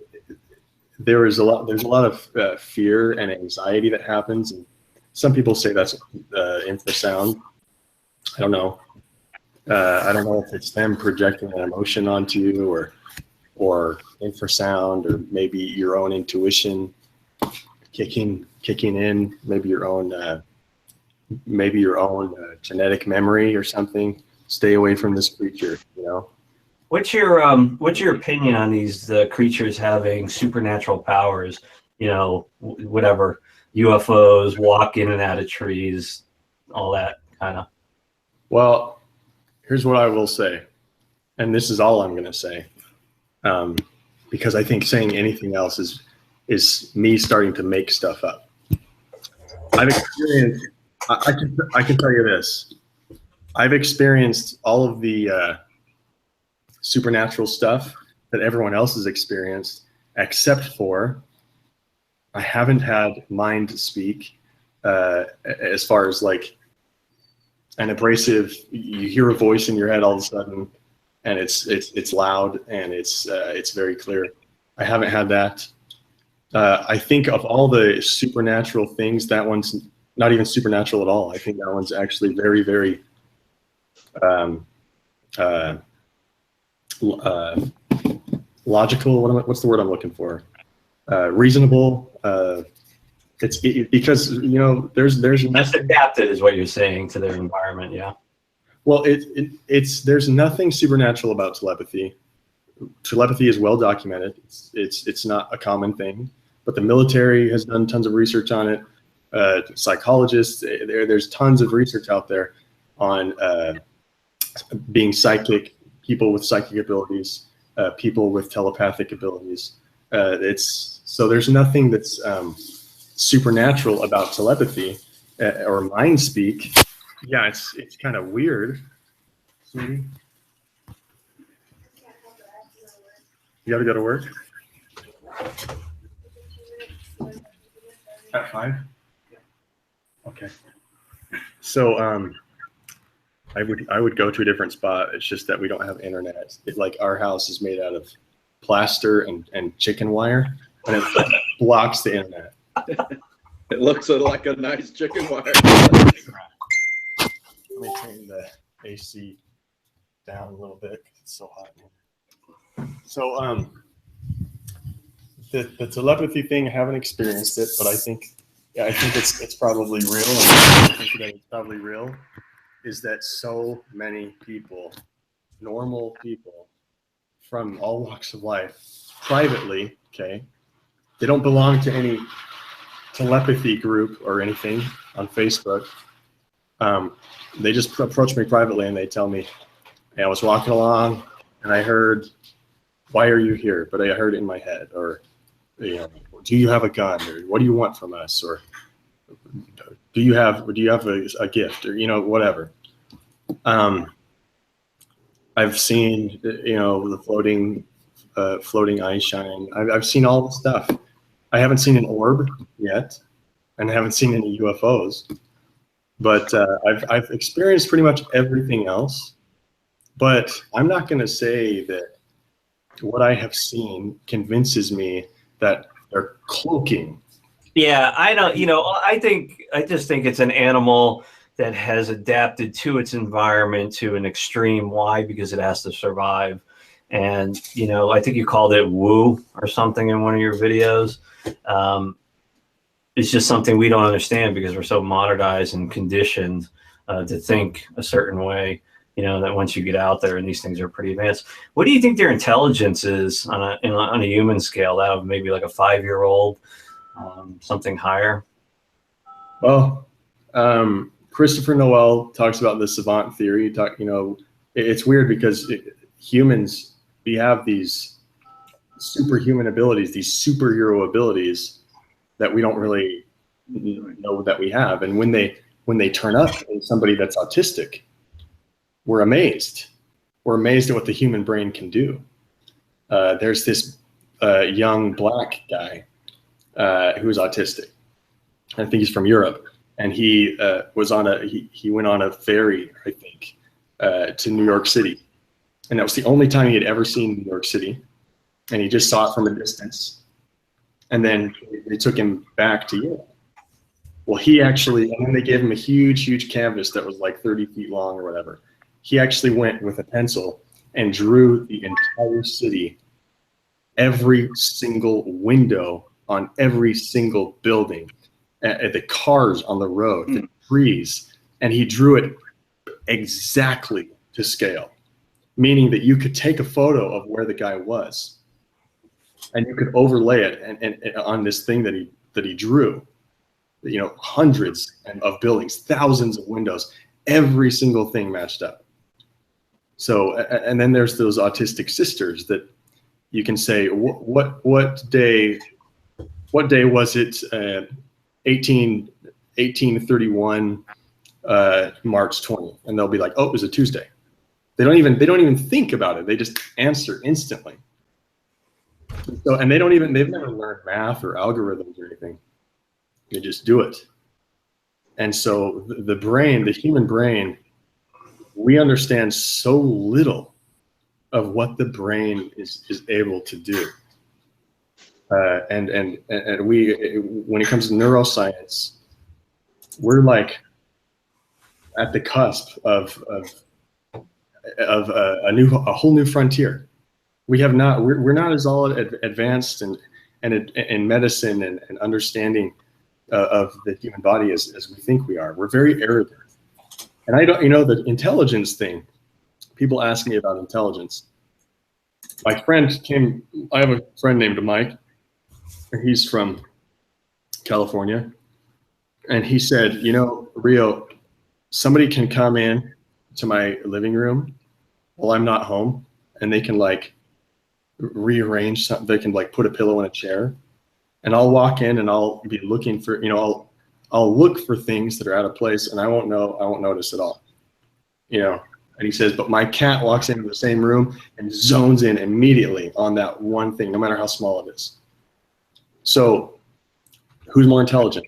S1: there's a lot of fear and anxiety that happens, and some people say that's infrasound. I don't know. I don't know if it's them projecting an emotion onto you, or infrasound, or maybe your own intuition kicking in, maybe your own genetic memory or something. Stay away from this creature,
S10: What's your opinion on these creatures having supernatural powers? Whatever, UFOs, walk in and out of trees, all that kind of.
S1: Well, here's what I will say, and this is all I'm going to say, because I think saying anything else is me starting to make stuff up. I've experienced. I can tell you this. I've experienced all of the supernatural stuff that everyone else has experienced, except for I haven't had mind speak as far as like an abrasive. You hear a voice in your head all of a sudden, and it's loud and it's very clear. I haven't had that. I think of all the supernatural things, that one's not even supernatural at all. I think that one's actually very, very logical. What's the word I'm looking for? Reasonable. Because there's
S10: just adapted is what you're saying to their environment. Yeah.
S1: Well, there's nothing supernatural about telepathy. Telepathy is well documented. It's not a common thing, but the military has done tons of research on it. Psychologists, there's tons of research out there on being psychic, people with psychic abilities, people with telepathic abilities. So there's nothing that's supernatural about telepathy or mind speak, yeah, it's kind of weird. Sweetie? You got to go to work? At 5? Okay. So I would go to a different spot. It's just that we don't have internet. Like our house is made out of plaster and chicken wire, and it blocks the internet.
S11: It looks like a nice chicken wire.
S1: Let me turn the AC down a little bit. It's so hot in here. So the telepathy thing, I haven't experienced it, but I think it's probably real. And I think that it's probably real is that so many people, normal people from all walks of life, privately, okay, they don't belong to any telepathy group or anything on Facebook. They just approach me privately and they tell me, hey, I was walking along and I heard, why are you here? But I heard it in my head, or, you know, do you have a gun, or what do you want from us, or do you have a gift, or, you know, whatever. I've seen, you know, the floating eye shine. I've seen all the stuff. I haven't seen an orb yet, and I haven't seen any UFOs, but I've experienced pretty much everything else. But I'm not going to say that what I have seen convinces me that they're cloaking.
S10: Yeah, I don't, you know, I just think it's an animal that has adapted to its environment to an extreme. Why? Because it has to survive. And, you know, I think you called it woo or something in one of your videos. It's just something we don't understand because we're so modernized and conditioned to think a certain way, you know, that once you get out there and these things are pretty advanced. What do you think their intelligence is on a human scale, out of maybe like a 5-year-old, something higher?
S1: Well, Christopher Noel talks about the savant theory. You know, it's weird because humans, we have these superhuman abilities, these superhero abilities that we don't really know that we have. And when they turn up in somebody that's autistic, we're amazed. We're amazed at what the human brain can do. There's this young black guy who's autistic. I think he's from Europe, and he went on a ferry, I think, to New York City, and that was the only time he had ever seen New York City, and he just saw it from a distance, and then they took him back to Europe. Well, and then they gave him a huge canvas that was like 30 feet long or whatever. He actually went with a pencil and drew the entire city, every single window on every single building, the cars on the road, the trees, and he drew it exactly to scale, meaning that you could take a photo of where the guy was, and you could overlay it and on this thing that he drew. You know, hundreds of buildings, thousands of windows, every single thing matched up. So, and then there's those autistic sisters that you can say, what day was it? 1831, March 20th, and they'll be like, oh, it was a Tuesday. They don't even think about it. They just answer instantly. So, and they've never learned math or algorithms or anything. They just do it. And so the human brain, we understand so little of what the brain is able to do. And we, when it comes to neuroscience, we're like at the cusp of a whole new frontier. We're not as all advanced in medicine and understanding of the human body as we think we are. We're very arrogant. And the intelligence thing, people ask me about intelligence. I have a friend named Mike, and he's from California. And he said, you know, Rio, somebody can come in to my living room while I'm not home, and they can like rearrange something. They can like put a pillow in a chair, and I'll walk in and I'll be looking for, I'll look for things that are out of place, and I won't notice at all. And he says, but my cat walks into the same room and zones in immediately on that one thing, no matter how small it is. So who's more intelligent?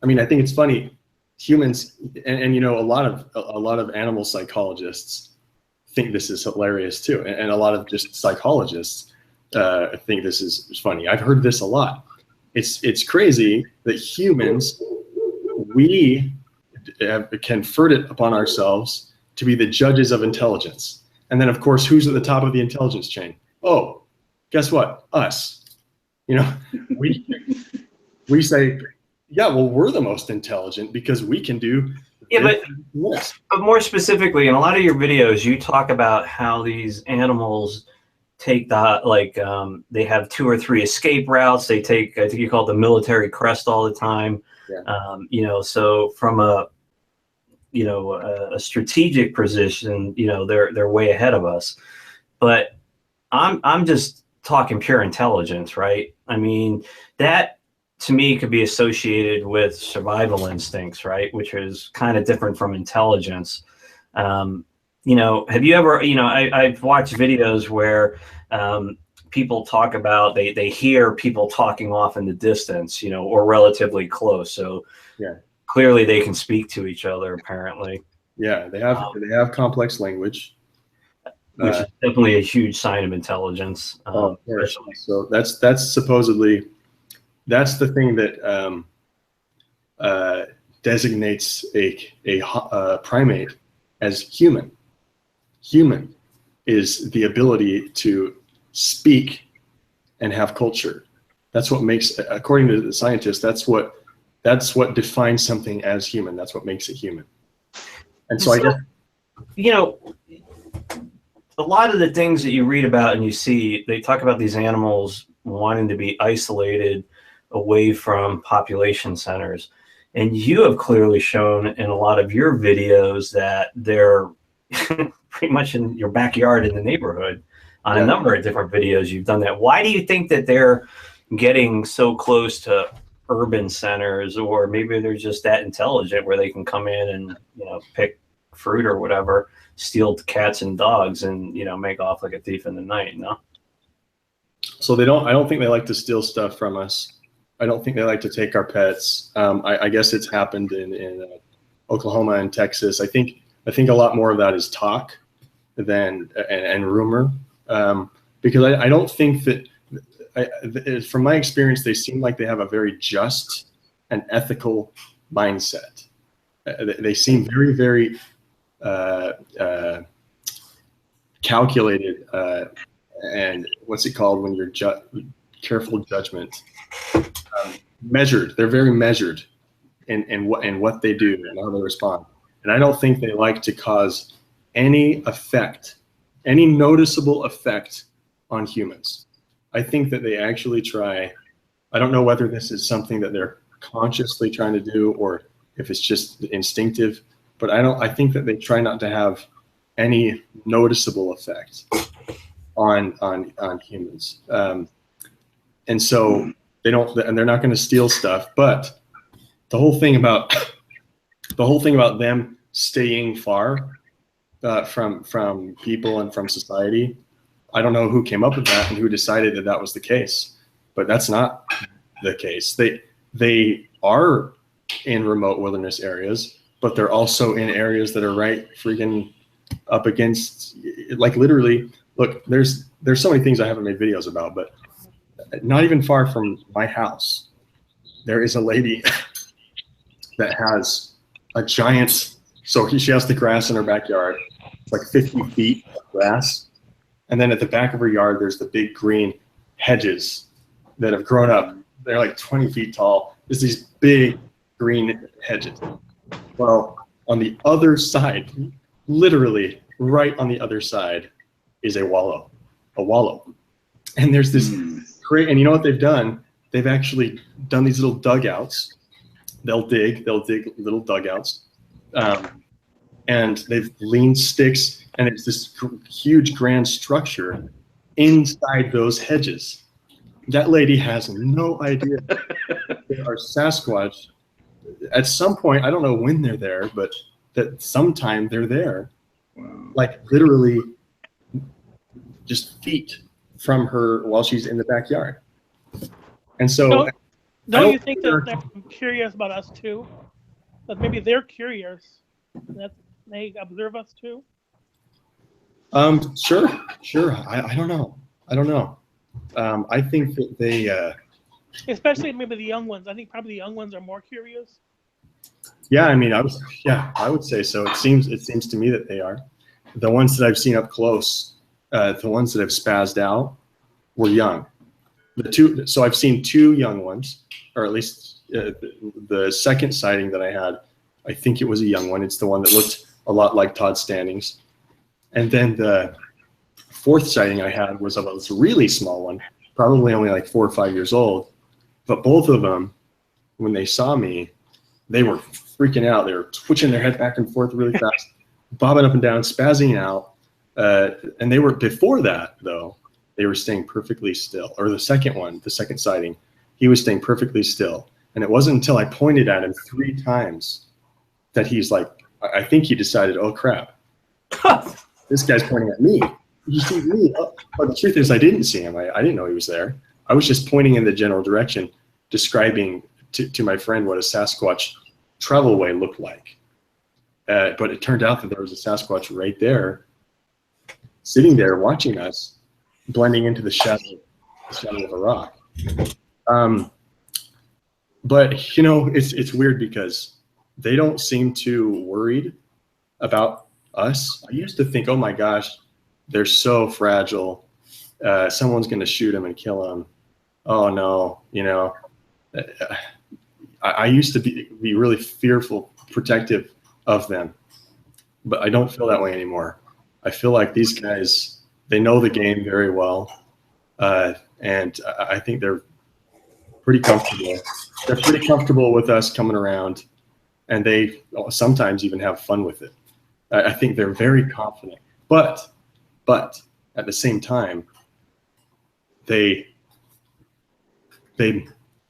S1: I mean, I think it's funny, humans, and a lot of animal psychologists think this is hilarious too. And a lot of just psychologists think this is funny. I've heard this a lot. It's crazy that humans, we have conferred it upon ourselves to be the judges of intelligence. And then, of course, who's at the top of the intelligence chain? Oh, guess what? Us. We say, yeah, well, we're the most intelligent because we can do this.
S10: But more specifically, in a lot of your videos, you talk about how these animals take they have 2 or 3 escape routes. They take, I think you call it the military crest all the time.
S1: Yeah.
S10: So from a strategic position, they're way ahead of us. But I'm just talking pure intelligence, right? I mean, that to me could be associated with survival instincts, right? Which is kind of different from intelligence. Have you ever, I've watched videos where people talk about, they hear people talking off in the distance, or relatively close. So
S1: yeah,
S10: clearly they can speak to each other, apparently.
S1: Yeah, they have complex language.
S10: Which is definitely a huge sign of intelligence.
S1: So that's supposedly, that's the thing that designates a primate as human. Human is the ability to speak and have culture. That's what makes, according to the scientists, that's what defines something as human. That's what makes it human. And so I guess,
S10: a lot of the things that you read about and you see, they talk about these animals wanting to be isolated away from population centers. And you have clearly shown in a lot of your videos that they're pretty much in your backyard in the neighborhood. On a number of different videos, you've done that. Why do you think that they're getting so close to urban centers, or maybe they're just that intelligent where they can come in and, pick fruit or whatever, steal cats and dogs and, make off like a thief in the night, no?
S1: So I don't think they like to steal stuff from us. I don't think they like to take our pets. I guess it's happened in Oklahoma and Texas. I think a lot more of that is talk than and rumor, because I don't think that, from my experience, they seem like they have a very just and ethical mindset. They seem very, very calculated, and what's it called when you're careful judgment, measured. They're very measured in what they do and how they respond. And I don't think they like to cause any noticeable effect on humans. I think that they actually try. I don't know whether this is something that they're consciously trying to do or if it's just instinctive, but I think that they try not to have any noticeable effect on humans. And so they don't, and they're not going to steal stuff. But the whole thing about them staying far from people and from society, I don't know who came up with that and who decided that was the case, but that's not the case. They are in remote wilderness areas, but they're also in areas that are right freaking up against, like, literally, look, there's so many things I haven't made videos about, but not even far from my house, there is a lady that has a giant, she has the grass in her backyard. It's like 50 feet of grass. And then at the back of her yard, there's the big green hedges that have grown up. They're like 20 feet tall. There's these big green hedges. Well, on the other side, literally right on the other side, is a wallow. And there's this great, and you know what they've done? They've actually done these little dugouts. They'll dig little dugouts. And they've leaned sticks, and it's this huge grand structure inside those hedges. That lady has no idea there are Sasquatch. At some point, I don't know when they're there, but that sometime they're there.
S11: Wow.
S1: Like literally just feet from her while she's in the backyard. And so
S9: Don't,
S1: I
S9: don't you think
S1: they're-
S9: that they're curious about us too? That maybe they're curious that they observe us too?
S1: Sure. I don't know. I think that they
S9: Especially maybe the young ones. I think probably the young ones are more curious.
S1: yeah, I mean I would say so. It seems to me that they are. The ones that I've seen up close, the ones that have spazzed out were young. So I've seen 2 young ones, or at least the second sighting that I had, I think it was a young one. It's the one that looked a lot like Todd Standings. And then the 4th sighting I had was of a really small one, probably only like 4 or 5 years old. But both of them, when they saw me, they were freaking out. They were twitching their head back and forth really fast, bobbing up and down, spazzing out. And they were, before that though, they were staying perfectly still. Or the second sighting, he was staying perfectly still. And it wasn't until I pointed at him 3 times that he's like, I think he decided, oh crap, this guy's pointing at me. You see me? Oh. But the truth is I didn't see him. I didn't know he was there. I was just pointing in the general direction, describing to my friend what a Sasquatch travelway looked like. But it turned out that there was a Sasquatch right there, sitting there watching us, blending into the shadow of a rock. But you know, it's weird because they don't seem too worried about us. I used to think, oh my gosh, they're so fragile. Someone's going to shoot them and kill them. Oh no, you know. I used to be really fearful, protective of them, but I don't feel that way anymore. I feel like these guys, they know the game very well, and I think they're pretty comfortable. They're pretty comfortable with us coming around, and they sometimes even have fun with it. I think they're very confident, but at the same time, they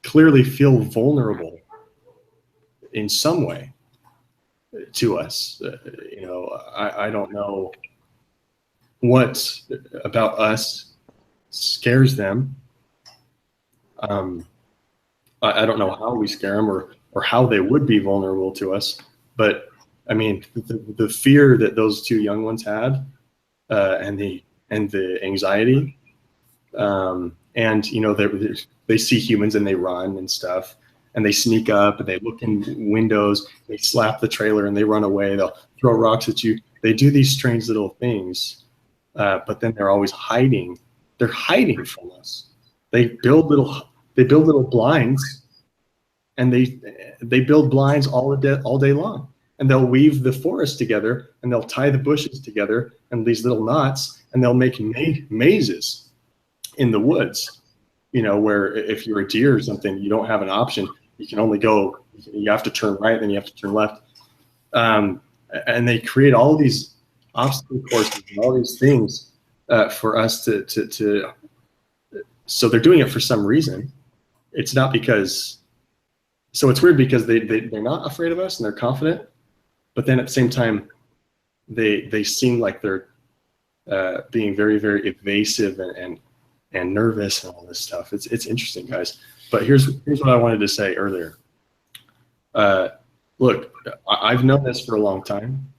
S1: clearly feel vulnerable in some way to us. You know, I don't know what about us scares them. I don't know how we scare them or how they would be vulnerable to us. But I mean, the fear that those 2 young ones had, and the anxiety, and you know, they see humans and they run and stuff, and they sneak up and they look in windows, they slap the trailer and they run away. They'll throw rocks at you. They do these strange little things, but then they're always hiding. They're hiding from us. They build little blinds, and they build blinds all day long. And they'll weave the forest together, and they'll tie the bushes together and these little knots, and they'll make mazes in the woods. You know, where if you're a deer or something, you don't have an option. You can only go, you have to turn right, then you have to turn left. And they create all these obstacle courses and all these things for us to. So they're doing it for some reason. It's not because. So it's weird because they're not afraid of us and they're confident, but then at the same time, they seem like they're being very, very evasive and nervous and all this stuff. It's interesting, guys. But here's what I wanted to say earlier. Look, I've known this for a long time.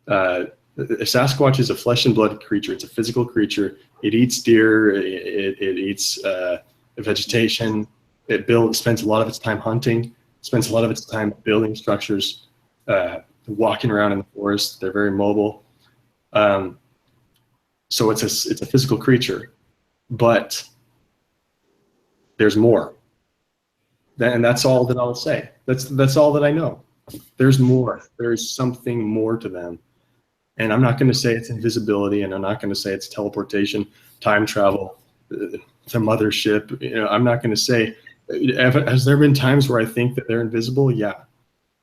S1: A Sasquatch is a flesh and blood creature. It's a physical creature. It eats deer. It eats vegetation. It spends a lot of its time hunting. Spends a lot of its time building structures, walking around in the forest. They're very mobile. So it's a physical creature, but there's more. And that's all that I'll say. That's all that I know. There's more. There's something more to them. And I'm not going to say it's invisibility, and I'm not going to say it's teleportation, time travel, the mothership. You know, I'm not going to say. Has there been times where I think that they're invisible? Yeah.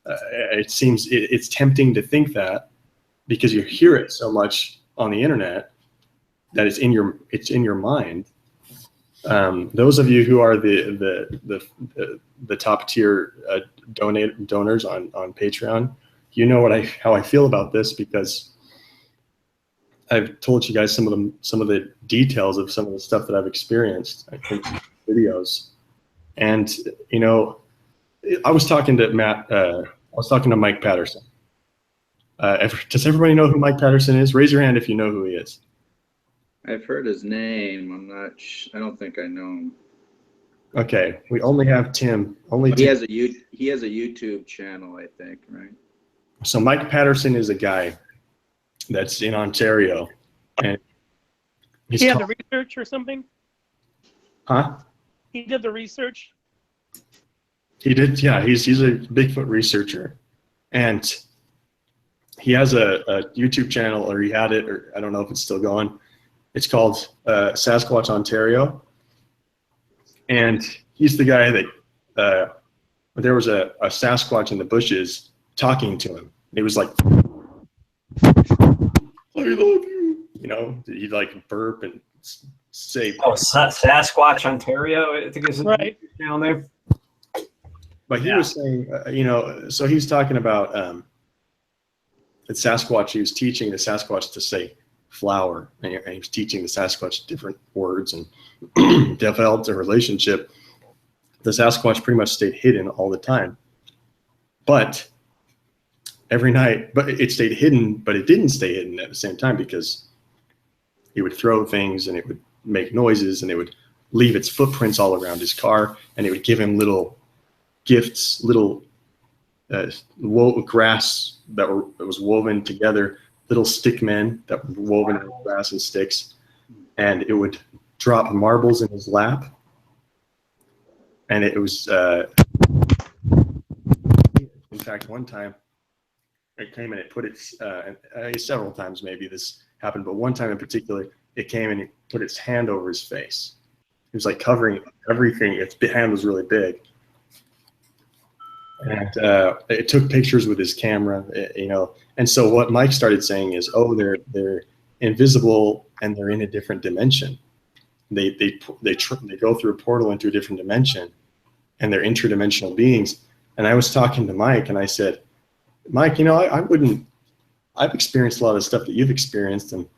S1: It seems it's tempting to think that because you hear it so much on the internet that it's in your mind. Those of you who are the top tier donors on Patreon, you know how I feel about this, because I've told you guys some of the details of some of the stuff that I've experienced, I think, videos. And you know, I was talking to Mike Patterson. Does everybody know who Mike Patterson is? Raise your hand if you know who he is.
S11: I've heard his name. I don't think I know him.
S1: Okay, we only have Tim.
S11: He has a YouTube channel, I think, right?
S1: So Mike Patterson is a guy that's in Ontario, and
S9: He had the research or something?
S1: Huh?
S9: He did the research?
S1: He did, yeah. He's a Bigfoot researcher, and he has a YouTube channel, or he had it, or I don't know if it's still going. It's called Sasquatch Ontario, and he's the guy that there was a Sasquatch in the bushes talking to him. He was like, I love you. You know, he'd like burp and say.
S10: Oh, Sasquatch Ontario, I think is
S9: right
S10: down there.
S1: But he was saying, you know, so he's talking about that Sasquatch. He was teaching the Sasquatch to say flower, and he was teaching the Sasquatch different words and developed a relationship. The Sasquatch pretty much stayed hidden all the time, but every night, but it stayed hidden, but it didn't stay hidden at the same time, because he would throw things and it would make noises and it would leave its footprints all around his car, and it would give him little gifts, little grass that was woven together, little stick men that were woven in grass and sticks, and it would drop marbles in his lap, and it was in fact one time it came and it put its several times maybe this happened, but one time in particular it came and it put its hand over his face. It was like covering everything. Its hand was really big, and it took pictures with his camera, you know. And so what Mike started saying is, oh, they're invisible and they're in a different dimension. They go through a portal into a different dimension, and they're interdimensional beings. And I was talking to Mike, and I said, Mike, you know, I've experienced a lot of stuff that you've experienced, and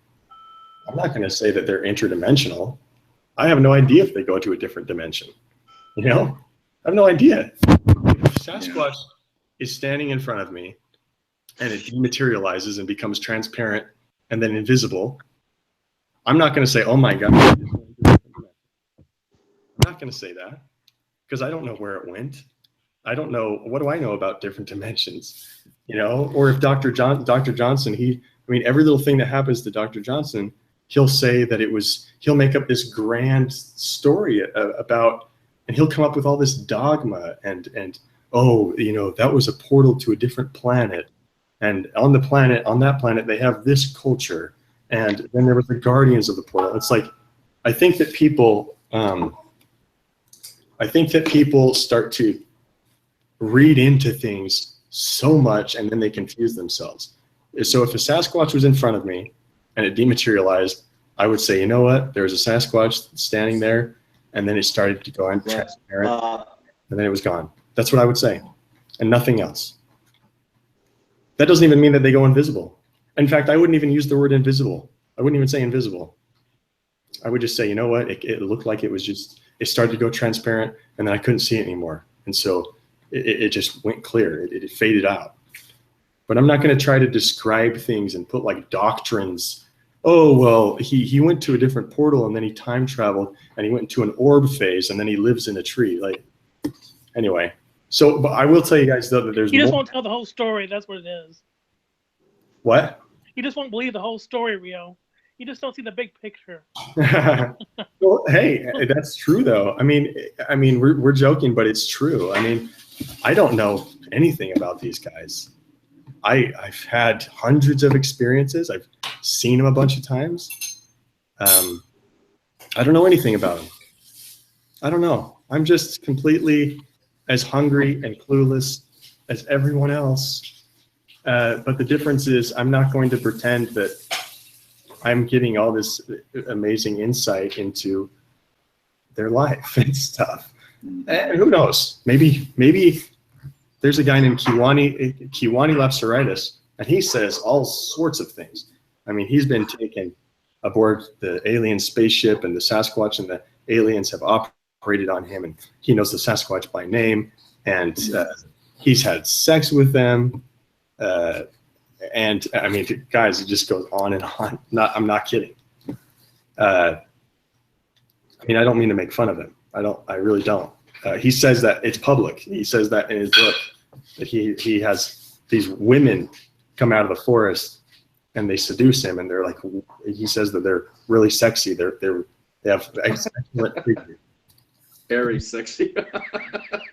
S1: I'm not going to say that they're interdimensional. I have no idea if they go to a different dimension. You know, I have no idea. If Sasquatch is standing in front of me and it dematerializes and becomes transparent and then invisible, I'm not going to say, oh my God. I'm not going to say that, because I don't know where it went. I don't know. What do I know about different dimensions? You know, or if Dr. Johnson, every little thing that happens to Dr. Johnson, he'll say that he'll make up this grand story about, and he'll come up with all this dogma and oh, you know, that was a portal to a different planet. And on that planet, they have this culture. And then there were the guardians of the portal. It's like, I think that people start to read into things so much, and then they confuse themselves. So if a Sasquatch was in front of me and it dematerialized, I would say, you know what? There was a Sasquatch standing there, and then it started to go transparent, and then it was gone. That's what I would say, and nothing else. That doesn't even mean that they go invisible. In fact, I wouldn't even use the word invisible. I wouldn't even say invisible. I would just say, you know what? It looked like it started to go transparent, and then I couldn't see it anymore. And so it just went clear. It faded out. But I'm not going to try to describe things and put like doctrines. Oh, well, he went to a different portal, and then he time traveled, and he went into an orb phase, and then he lives in a tree. Like, anyway. So, but I will tell you guys though that there's.
S9: You just won't tell the whole story. That's what it is.
S1: What?
S9: You just won't believe the whole story, Rio. You just don't see the big picture.
S1: Well, hey, that's true though. I mean, we're joking, but it's true. I mean, I don't know anything about these guys. I've had hundreds of experiences. I've seen them a bunch of times. I don't know anything about them. I don't know. I'm just completely as hungry and clueless as everyone else. But the difference is I'm not going to pretend that I'm getting all this amazing insight into their life and stuff. And who knows? Maybe there's a guy named Kiwani Lapsaritis, and he says all sorts of things. I mean, he's been taken aboard the alien spaceship and the Sasquatch, and the aliens have operated on him, and he knows the Sasquatch by name, and he's had sex with them. And I mean, guys, it just goes on and on. I'm not kidding. I mean, I don't mean to make fun of him. I really don't. He says that it's public. He says that in his book, that he has these women come out of the forest and they seduce him, and they're like, he says that they're really sexy. They have excellent figure.
S11: Very sexy.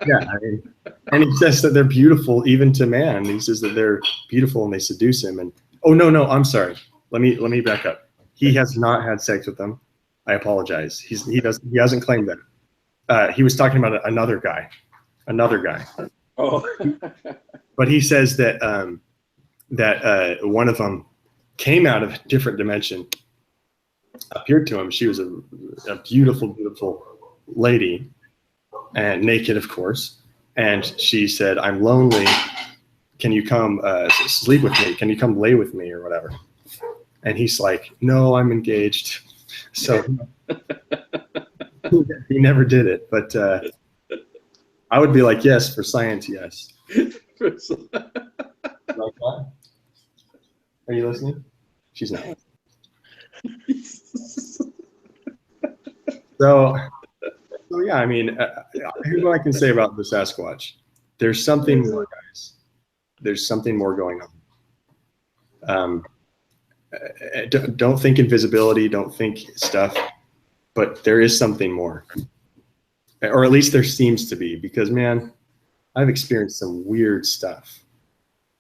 S1: Yeah, I mean, and he says that they're beautiful even to man. He says that they're beautiful and they seduce him. And oh no, I'm sorry. Let me back up. He has not had sex with them. I apologize. He hasn't claimed that. He was talking about another guy.
S11: Oh.
S1: But he says that one of them came out of a different dimension, appeared to him. She was a beautiful, beautiful lady, and naked, of course. And she said, "I'm lonely. Can you come sleep with me? Can you come lay with me or whatever?" And he's like, "No, I'm engaged." So he never did it. But I would be like, yes, for science, yes. Like that? Are you listening? She's not. So yeah, I mean, here's what I can say about the Sasquatch. There's something more, guys. There's something more going on. Don't think invisibility, don't think stuff, but there is something more. Or at least there seems to be, because man, I've experienced some weird stuff.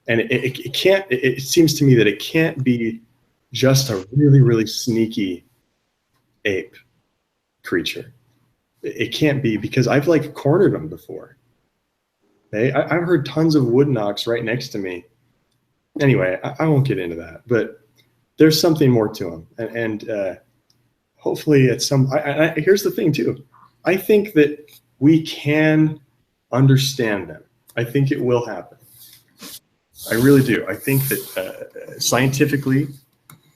S1: And it seems to me that it can't be just a really, really sneaky ape creature. It can't be, because I've like cornered them before. Okay? I've heard tons of wood knocks right next to me. Anyway, I won't get into that, but there's something more to them. And hopefully at some, here's the thing too. I think that we can understand them. I think it will happen. I really do. I think that scientifically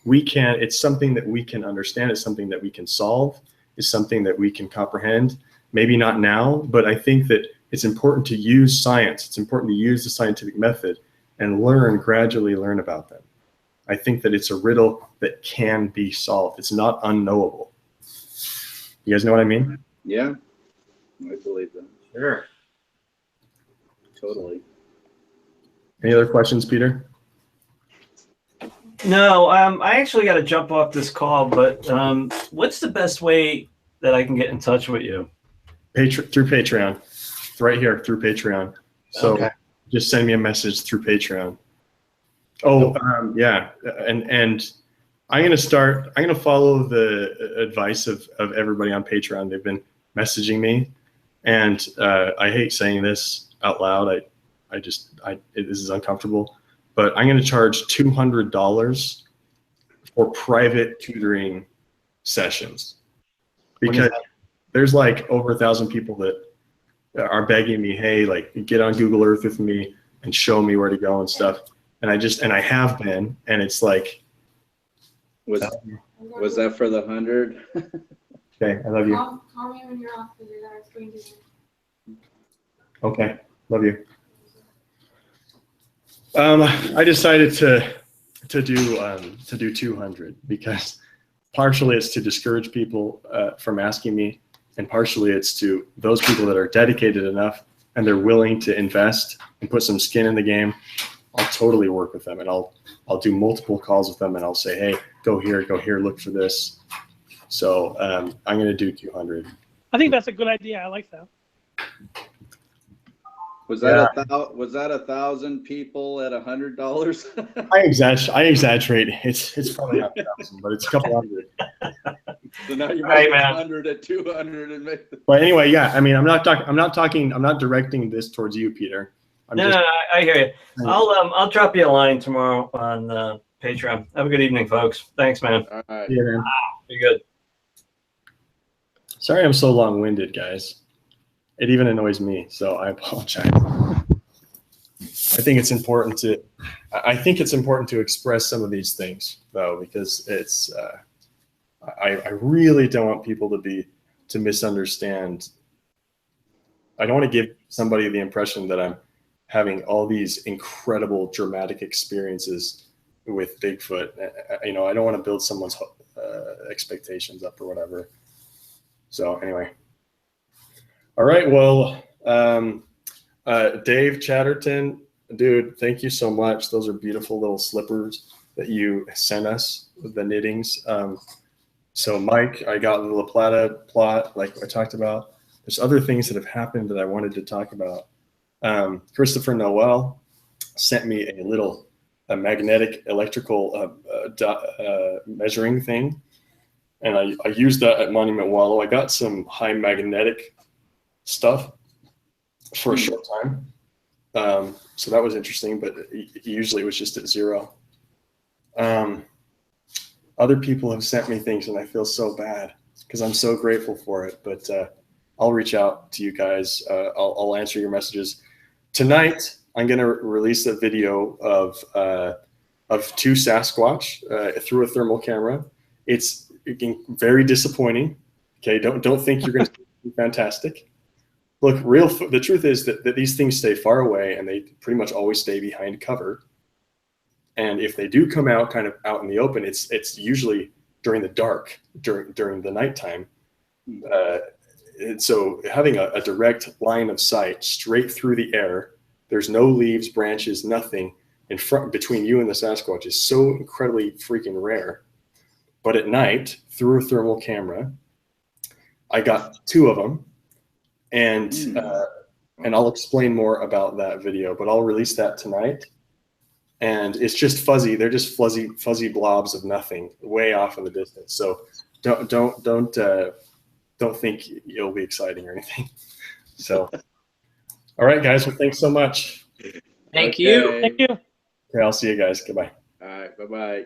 S1: we can, it's something that we can understand. It's something that we can solve. It's something that we can comprehend. Maybe not now, but I think that it's important to use science. It's important to use the scientific method and gradually learn about them. I think that it's a riddle that can be solved. It's not unknowable. You guys know what I mean?
S11: Yeah, I believe that.
S3: Sure.
S11: Totally.
S1: Any other questions, Peter?
S10: No, I actually got to jump off this call, but what's the best way that I can get in touch with you?
S1: Through Patreon. It's right here, through Patreon. So
S10: Okay.
S1: Just send me a message through Patreon. Oh, yeah. And I'm going to follow the advice of everybody on Patreon. They've been messaging me, and I hate saying this out loud. This is uncomfortable, but I'm going to charge $200 for private tutoring sessions, because there's like over 1,000 people that are begging me, hey, like get on Google Earth with me and show me where to go and stuff. And I have been, and it's like,
S11: Was that for the 100?
S1: okay, I love you.
S12: Call me when you're off to do that. It's going to.
S1: Okay, love you. I decided to do 200 because partially it's to discourage people from asking me, and partially it's to those people that are dedicated enough and they're willing to invest and put some skin in the game. I'll totally work with them, and I'll do multiple calls with them, and I'll say, hey, go here, look for this. So I'm going to do 200.
S9: I think that's a good idea. I like that.
S11: Was that 1,000 people at $100?
S1: I exaggerate. It's probably not 1,000, but it's a couple hundred.
S11: So now you
S10: Right,
S11: make
S10: man.
S11: 100 at 200 and make the.
S1: But anyway, yeah. I mean, I'm not directing this towards you, Peter.
S10: No, I hear you. I'll drop you a line tomorrow on Patreon. Have a good evening, folks. Thanks, man.
S11: All right.
S1: Yeah, man.
S10: Be good.
S1: Sorry I'm so long-winded, guys. It even annoys me, so I apologize. I think it's important to express some of these things, though, because it's I really don't want people to misunderstand. I don't want to give somebody the impression that I'm having all these incredible dramatic experiences with Bigfoot. You know, I don't want to build someone's expectations up or whatever. So anyway. All right. Well, Dave Chatterton, dude, thank you so much. Those are beautiful little slippers that you sent us with the knittings. So Mike, I got the La Plata plot, like I talked about. There's other things that have happened that I wanted to talk about. Christopher Noel sent me a magnetic electrical measuring thing. And I used that at Monument Wallow. I got some high magnetic stuff for a short time. So that was interesting, but usually it was just at 0. Other people have sent me things and I feel so bad because I'm so grateful for it, but I'll reach out to you guys. I'll answer your messages. Tonight, I'm going to release a video of 2 Sasquatch through a thermal camera. It's very disappointing. Okay, don't think you're going to be fantastic. Look, the truth is that these things stay far away and they pretty much always stay behind cover. And if they do come out kind of out in the open, it's usually during the dark, during the nighttime. And so having a direct line of sight straight through the air, there's no leaves, branches, nothing in front between you and the Sasquatch is so incredibly freaking rare. But at night, through a thermal camera, I got 2 of them. And I'll explain more about that video, but I'll release that tonight. And it's just fuzzy. They're just fuzzy blobs of nothing, way off in the distance. So don't think it'll be exciting or anything. So, all right, guys. Well, thanks so much.
S3: Thank you.
S9: Thank you.
S1: Okay, I'll see you guys. Goodbye.
S11: All right. Bye-bye.